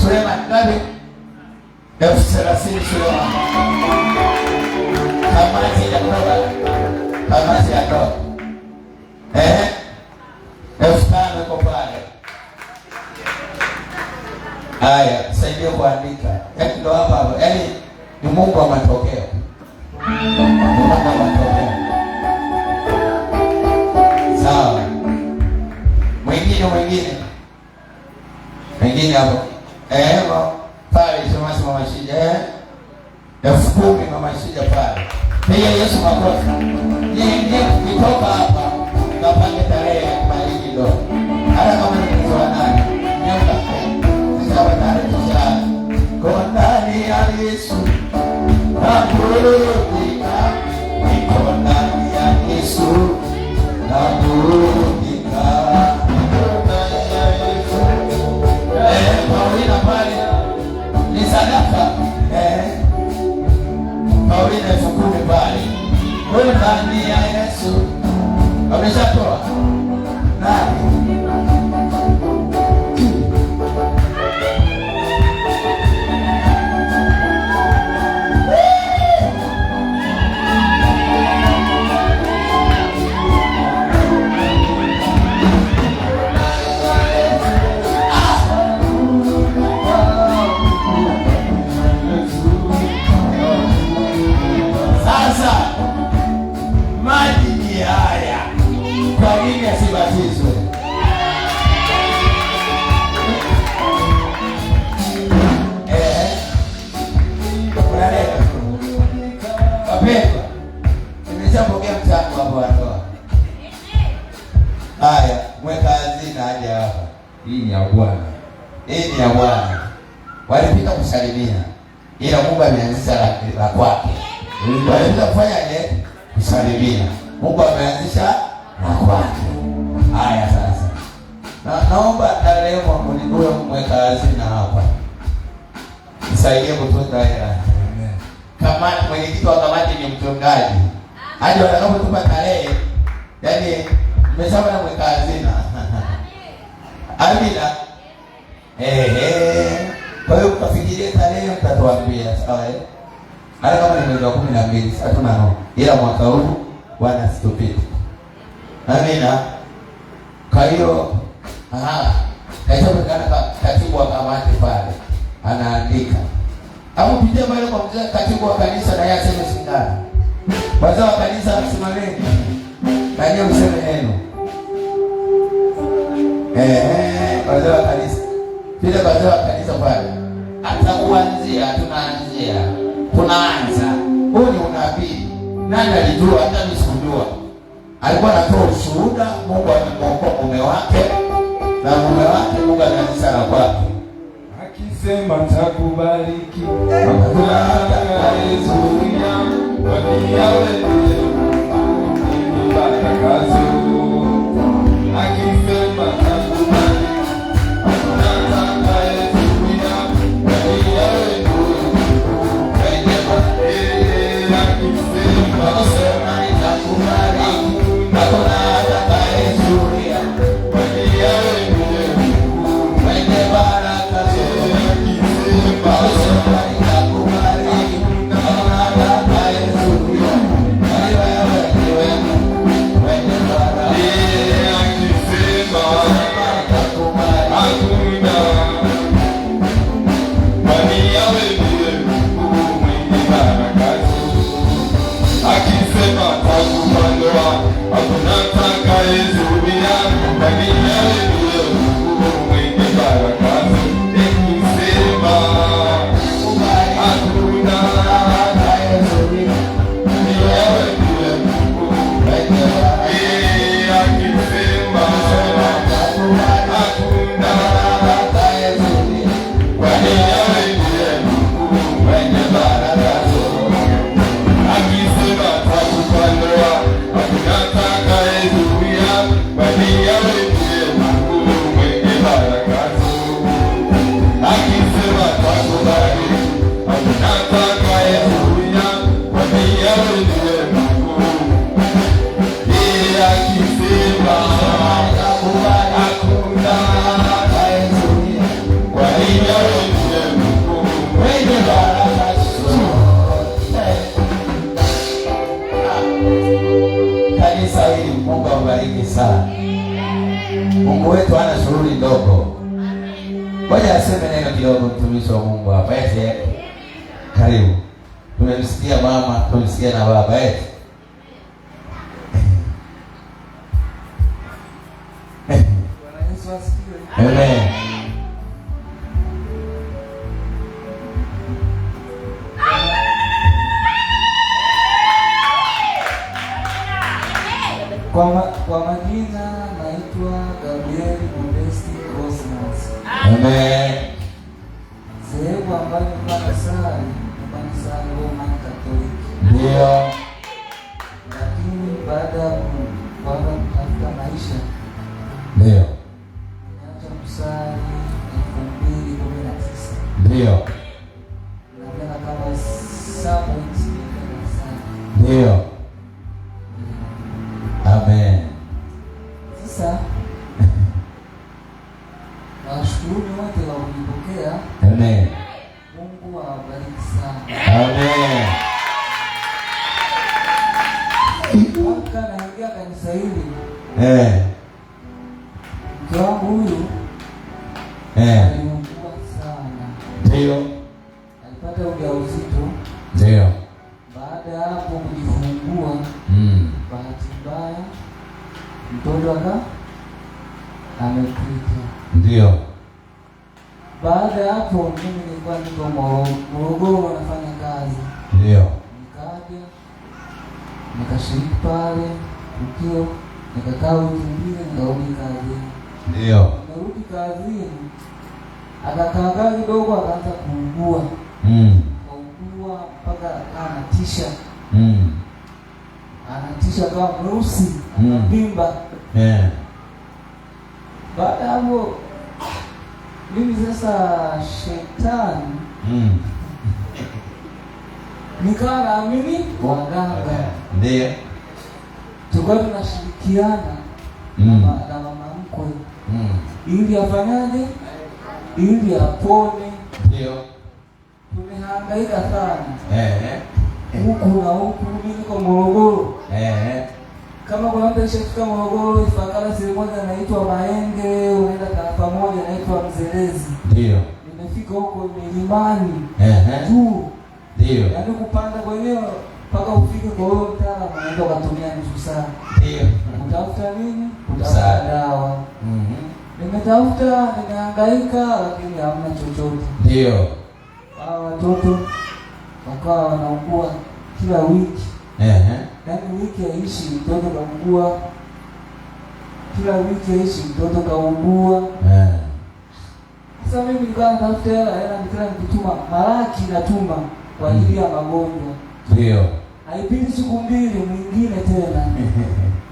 Suleiman ngapi? 30,000 Suleiman. Kamati ya ndoa. 5,000 iko pale. Haya, saidia kuandika. Yaani ndo hapa. Yaani ni Mungu wa matokeo. Sawa. Mwingine hapo. Pale mama Shija. 10,000 mama Shija pale. Pigia Yesu makofi. Yeye kutoka hapa. Kapanga tarehe ya kubariki ndoa. naburudika, niko ndani ya Yesu, naburudika, niko ndani ya Yesu. Paulina pale ni sadaka, Paulina 10,000 pale, wewe ndani ya Yesu, ameshatoa nani? Maji ni haya, kwa nini asibatizwe? Unaleta wapendwa, nimeshapokea mchango hapo wa ndoa. Haya, mweka hazina aje hapa. Hii ni ya Bwana, hii ni ya Bwana. Walipita kusalimia, ila Mungu ameanzisha la kwake. Walipita kufanyaje? Kusalimia. Mungu ameanzisha na kwake. Haya sasa, naomba leo mwenyewe mweka hazina hapa, nisaidie kutunza hela. Kamati, mwenyekiti wa kamati ni mchungaji, hadi watakapotupa tarehe, yaani nimesema na mweka hazina. Amina. Kwa hiyo ukafikirie tarehe, mtatuambia sawa. Hata kama ni mwezi wa 12, hatuna no. Ila mwaka huu Bwana situpite. Amina. Kwa hiyo kaishapatikana katibu wa kamati pale anaandika. Hapo pitia pale kwa mzee katibu wa kanisa na yeye aseme sindano. Wazee wa kanisa simameni. Na yeye useme neno. Wazee wa kanisa. Pita wazee wa kanisa pale. Hata kuanzia tunaanza. Huu ni unabii. Nani alijua? Hata mimi sikujua. Alikuwa anatoa ushuhuda, Mungu amemwokoa mume wake, na mume wake Mungu anaanzisha na kwake.
Akisema takubariki, atakayezuia, kwani yawe ni baraka. Akisema takubariki, atakayezuia, kwani yawe
Mungu wetu hana shughuli ndogo. Ngoja aseme neno kidogo mtumishi wa Mungu hapa. Karibu. Tumemsikia mama, tumemsikia na baba yetu.
Bwana Yesu asifiwe.
Amen.
Kwa majina naitwa Gabriel Modesti Cosmas.
Amen.
Sehemu ambayo nilikuwa nasali ni kanisa la Roman Catholic.
Ndio.
Lakini baada ya kuanza kutafuta maisha,
ndio
niacha kusali 2019.
Ndio.
Na miaka kama 7 sana.
Ndio. Amen.
Sasa nashukuru wote wa kunipokea.
Amen.
Mungu awabariki sana.
Amen.
Mwaka naingia kanisa hili. Mke wangu huyu aliugua sana.
Ndio.
Alipata ujauzito.
Ndio.
Baada ya hapo kujifungua, bahati mbaya mtoto amekufa.
Ndio.
Baada ya hapo mimi nilikuwa niko Morogoro nafanya kazi.
Ndio.
Nikaja nikashiriki pale tukio, nikakaa wiki mbili, nikarudi kazini.
Ndio.
Nimerudi kazini, akakaa kidogo, akaanza kuugua. Kuugua mpaka anatisha. Anatisha kama mweusi, anavimba. Baada ya hapo mimi sasa shetani nikawa naamini waganga.
Ndio.
Tulikuwa tunashirikiana na mama mkwe ili afanyaje, ili apone.
Ndio.
Tumehangaika sana huku na huku. Mimi niko Morogoro. Kama kuna mtu alishafika Morogoro, Ifakara sehemu moja inaitwa Maenge, unaenda tarafa moja inaitwa Mzelezi.
Ndio.
Nimefika huko milimani. Juu.
Ndio.
Yaani kupanda kwenyewe mpaka ufike kwa huyo mtaalamu unaenda kutumia nusu saa.
Ndio.
Utafuta nini? Utafuta dawa. Nimetafuta, nimehangaika lakini hamna chochote.
Ndio.
Hao watoto wakawa wanaugua kila wiki. Yaani wiki haishi mtoto kaugua. Kila wiki haishi mtoto kaugua. Sasa mimi nilikuwa natafuta hela nikila nikituma maraki natuma kwa ajili ya magonjwa.
Ndio.
Haipiti siku mbili mwingine tena.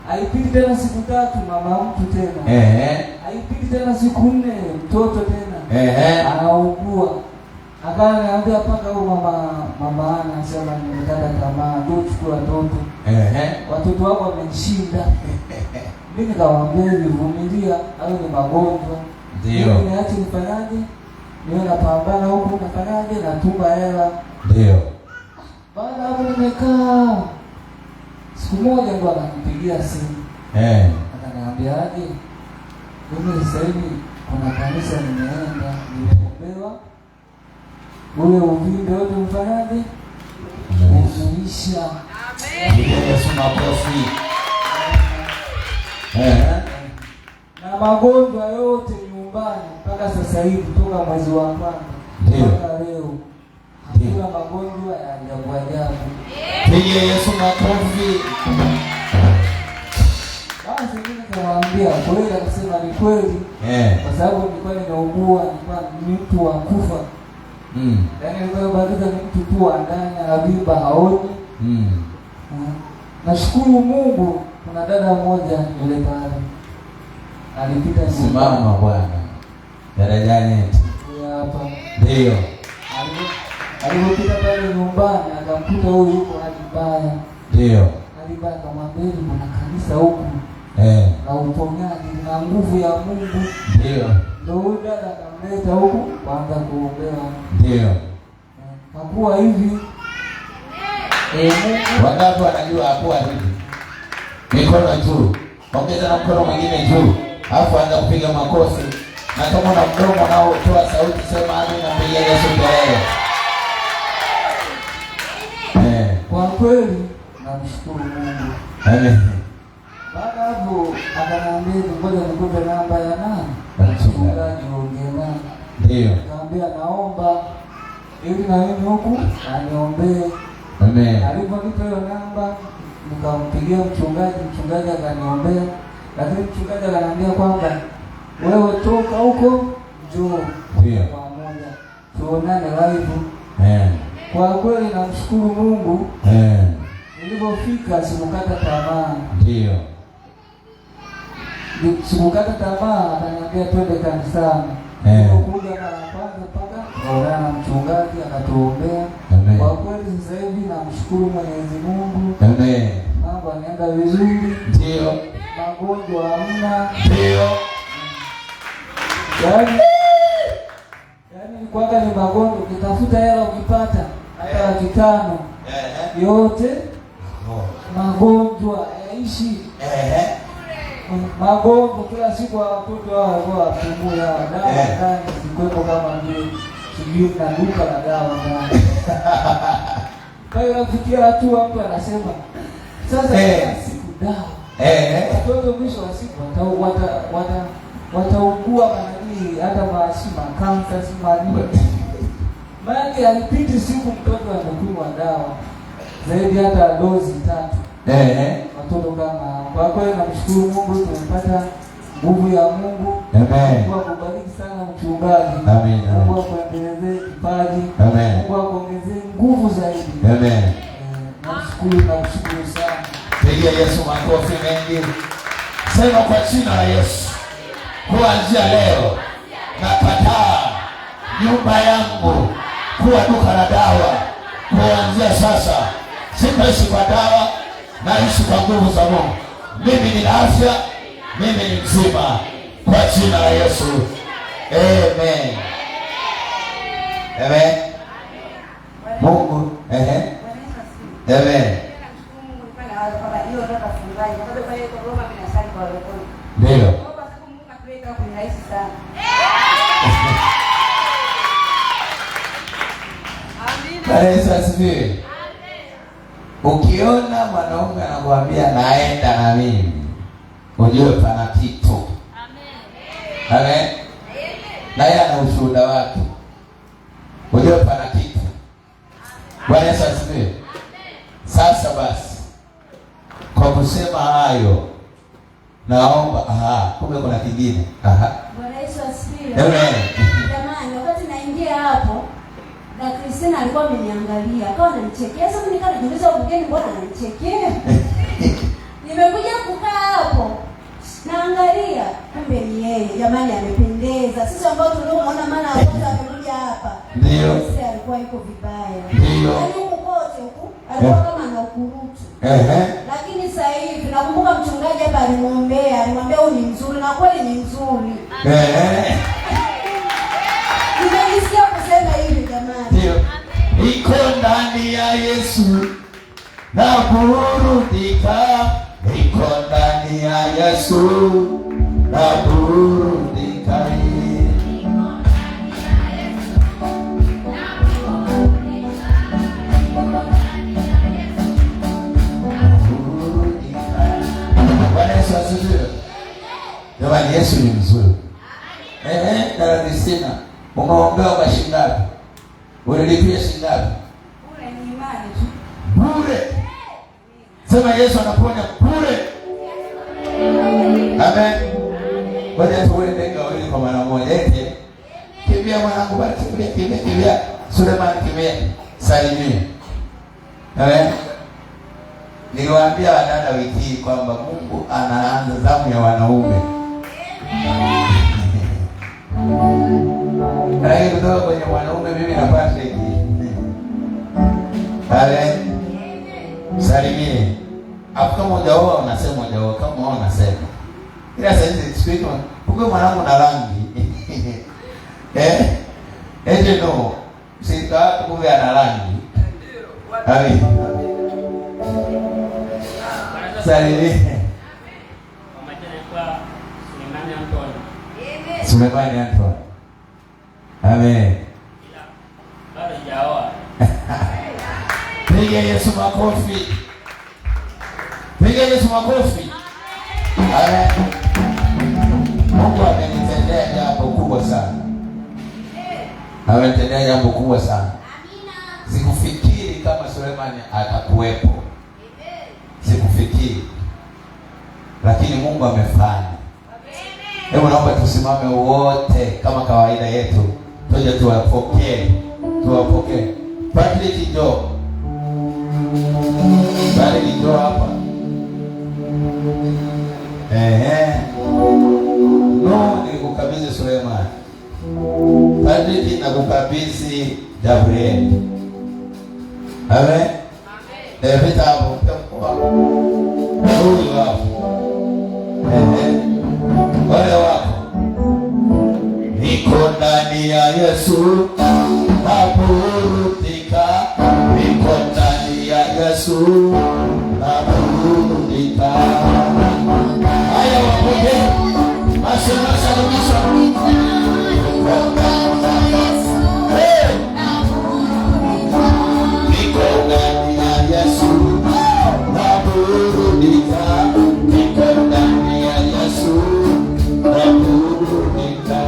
Haipiti tena siku tatu mama mtu tena. Haipiti tena siku 4 mtoto tena. Anaugua. Akawa anaambia paka huyo mama anasema nimekata tamaa, ndio chukua watoto. Watoto wako wamenishinda. Mimi nikawaambia vumilia, hayo ni magonjwa.
Ndio.
Niache nifanyaje? Niwe napambana huko nafanyaje? Natuma hela.
Ndio.
Baada hapo nimekaa. Siku moja ndo akanipigia simu. Akaniambia aje, mimi sasa hivi kuna kanisa nimeenda, nimeombewa. Ule uvimbe wote mfanyaje? Umeisha.
Amen. Yesu makofi.
Na magonjwa yote nyumbani mpaka sasa hivi toka mwezi wa kwanza mpaka leo hakuna magonjwa ya ajabu.
Pigia Yesu makofi.
Basi mimi nikamwambia kweli, akasema ni kweli. Kwa sababu nilikuwa nimeugua, nilikuwa ni mtu wa kufa. Yaani nilikuwa bado ni mtu tu wa ndani anavimba haoni. Nashukuru Mungu, kuna dada mmoja yule pale alipita.
Simama bwana. Darajani
hapa.
Ndio.
Alipopita pale nyumbani akamkuta huyu yuko hali mbaya.
Ndio.
Hali mbaya, akamwambia kuna kanisa huku. Na uponyaji na nguvu ya Mungu.
Ndio.
Ndio huyu dada akamleta huku kwanza kuombewa.
Ndio.
Hakuwa hivi.
Wangapi wanajua hakuwa hivi? Mikono juu. Ongeza na mkono mwingine juu. Alafu anza kupiga makofi. Na kama una mdomo nao toa sauti, sema amina, pigia Yesu kelele.
Kwa kweli namshukuru Mungu.
Amen.
Baada hapo akaniambia ngoja nikupe namba ya nani? Mchungaji ongea naye.
Ndio.
Nikamwambia naomba ili na mimi huku aniombee.
Amen.
Aliponipa hiyo namba nikampigia mchungaji akaniombea. Lakini mchungaji akaniambia kwamba wewe toka huko njoo pamoja tuonane live. Kwa kweli namshukuru Mungu. nilipofika sikukata tamaa.
Ndio.
Sikukata tamaa, akaniambia twende kanisani. Nilipokuja mara ya kwanza mpaka tukaonana na mchungaji akatuombea. Kwa kweli sasa hivi namshukuru Mwenyezi Mungu.
Amen.
Mambo yanaenda vizuri.
Ndio.
Magonjwa hamna.
Ndio.
Yaani kwanga ni magonjwa, ukitafuta hela ukipata hata 5,000 yote magonjwa yaishi. Magonjwa kila siku watoto hao walikuwa wapumui hao dawa ndani zikuwepo kama vile sijui na duka la dawa ndani. Kwa hiyo nafikia hatua mtu anasema sasa kila siku dawa. Watoto mwisho wa siku wataugua manani hata maashima kansa si madini. Maana alipiti siku mtoto anakunywa dawa zaidi hata dozi 3. Watoto kama kwa kweli namshukuru Mungu tumepata nguvu ya Mungu.
Amen.
Mungu akubariki sana mchungaji.
Amen.
Mungu akuendelee kipaji.
Amen.
Mungu akuongezee nguvu zaidi.
Amen.
Namshukuru sana.
Pigia Yesu makofi mengi. Sema kwa jina la Yesu. Kuanzia leo nakataa nyumba yangu kuwa duka la dawa. Kuanzia sasa sitaishi kwa dawa, naishi kwa nguvu za Mungu. Mimi nina afya, mimi ni mzima kwa jina la Yesu. Amen. Amen. Mungu, Amen. Ndio. Yesu asifiwe. Ukiona mwanaume anakuambia naenda na mimi, ujue pana kitu. Amen. Na yeye ana ushuhuda wake. Ujue pana kitu. Bwana Yesu asifiwe. Sasa basi, kwa kusema hayo, naomba kumbe kuna kingine.
Bwana Yesu asifiwe.
Amen.
Jamani, wakati naingia hapo na Kristina alikuwa ameniangalia, akawa ananichekea. Sasa mimi nikajiuliza mgeni mbona ananichekea? Nimekuja kukaa hapo. Naangalia, kumbe ni yeye. Jamani amependeza. Sisi ambao tulimuona maana kwanza amekuja hapa.
Ndio.
Sasa alikuwa yuko vibaya.
Ndio.
Yaani huko kote huko alikuwa kama ana ukurutu. Lakini sasa hivi nakumbuka mchungaji hapa alimwombea huyu ni mzuri na kweli ni mzuri. Nimesikia kusema hivi jamani.
Ndio. Iko ndani ya Yesu na burudika. Iko ndani ya Yesu na burudika. Bwana Yesu asifiwe. Jamani, Yesu ni mzuri. Dada Kristina, umeombewa kwa shilingi ngapi? Ulilipia shilingi ngapi?
Bure ni imani tu.
Bure. Sema Yesu anaponya bure. Amen. Ngoja tuende ngawili kwa mara moja. Kimbia mwanangu bali kimbia. Suleiman kimbia. Salimia. Amen. Niliwaambia wadada wiki hii kwamba Mungu anaanza zamu ya wanaume. Lakini kutoka kwenye wanaume mimi napata hiki. Amen. Salimie. Hapo kama hujaoa unasema hujaoa, kama unaoa unasema. Ila sasa speak on. Kumbe mwanangu na rangi. Eti no. Sika kumbe ana rangi. Amen. Salimie. Sulemani Anton. Amen.
Bado hajaoa.
Piga Yesu makofi. Piga Yesu makofi. Amen. Mungu amenitendea jambo kubwa sana. Amenitendea jambo kubwa sana. Sikufikiri kama Sulemani atakuwepo. Sikufikiri. Lakini Mungu amefanya. Hebu naomba tusimame wote kama kawaida yetu. Tuje tuwapokee. Tuwapokee. Patrick Joe. Patrick Gabriel. Amen. Vitabu kwa huyu hapo. Wale wako niko ndani ya Yesu, naburudika. Niko ndani ya Yesu, naburudika. Haya wapoke masema rudisha. Niko ndani ya Yesu, naburudika. Niko ndani ya Yesu, naburudika.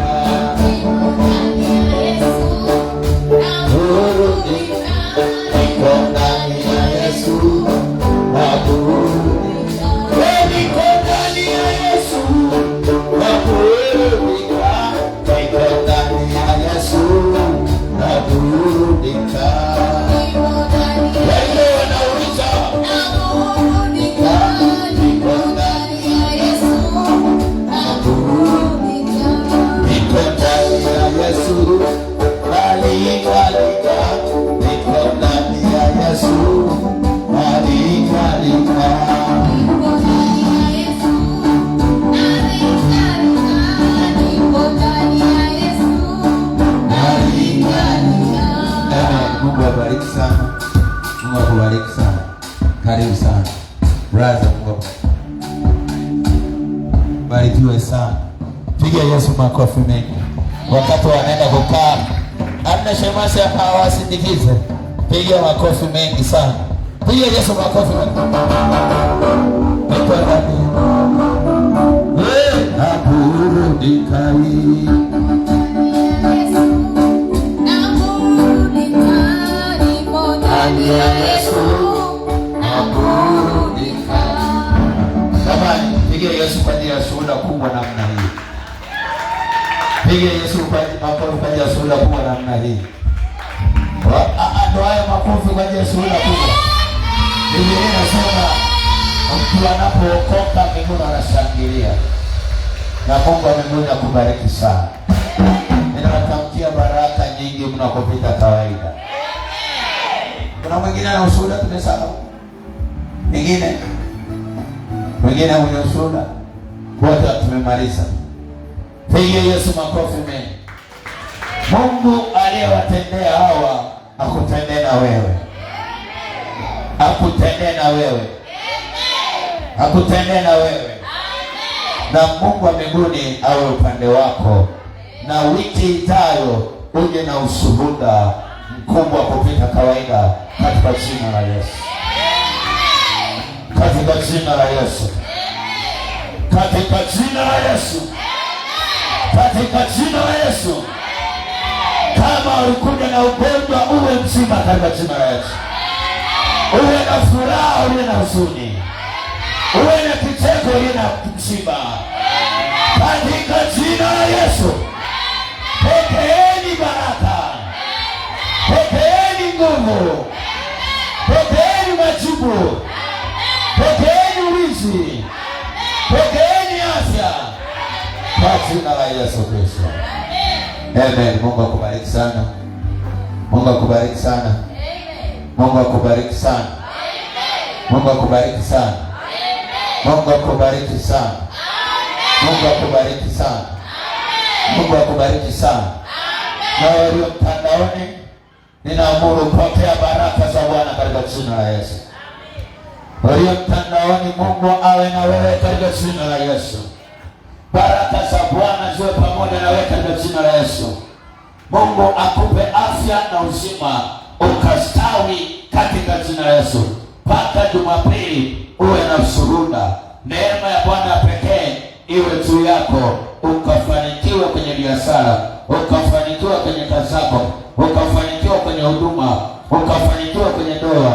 Karibu sana. Brother Mungu. Barikiwe sana. Piga Yesu makofi mengi. Wakati wanaenda kukaa, amna shemasi hapa hawasindikize. Piga makofi mengi sana. Piga Yesu makofi mengi. Naburudika. Piga Yesu kwa ajili ya shuhuda kubwa namna hii. Piga Yesu kwa ajili ya shuhuda kubwa namna hii. Ndio haya makofi kwa ajili ya shuhuda kubwa. Biblia inasema mtu anapookoka mbinguni anashangilia. Na Mungu wa mbinguni akubariki sana. Ninawatamkia baraka nyingi mnakopita kawaida. Kuna mwingine ana ushuhuda tumesema. Mwingine mwenye ushuhuda. Wote tumemaliza. Piga Yesu makofi mengi. Mungu aliyewatendea hawa akutendee na wewe. Akutendee na wewe. Akutendee na wewe. Na Mungu wa mbinguni awe upande wako. Na wiki ijayo uje na ushuhuda mkubwa kupita kawaida katika jina la Yesu. Katika jina la Yesu. Katika jina la Yesu. Katika jina la Yesu. Kama ulikuja na ugonjwa uwe mzima katika jina la Yesu. Uwe na furaha, uwe na huzuni. Uwe na kicheko, uwe na msiba. Katika jina la Yesu. Pokeeni baraka. Pokeeni nguvu. Pokeeni majibu. Pokeeni ulinzi. Pokeeni afya. Kwa jina la Yesu Kristo. Amen. Mungu akubariki sana. Mungu akubariki sana. Mungu akubariki sana. Mungu akubariki sana. Mungu akubariki sana. Mungu akubariki sana. Mungu akubariki sana. Na walio mtandaoni, ninaamuru pokea baraka za Bwana katika jina la Yesu. Walio mtandaoni, Mungu awe na wewe katika jina la Yesu. Baraka za Bwana ziwe pamoja na wewe katika jina la Yesu. Mungu akupe afya na uzima, ukastawi katika jina la Yesu. Mpaka Jumapili uwe na ushuhuda. Neema ya Bwana pekee iwe juu yako, ukafanikiwe kwenye biashara, ukafanikiwe kwenye kazi zako, ukafanikiwe kwenye huduma, ukafanikiwe kwenye ndoa,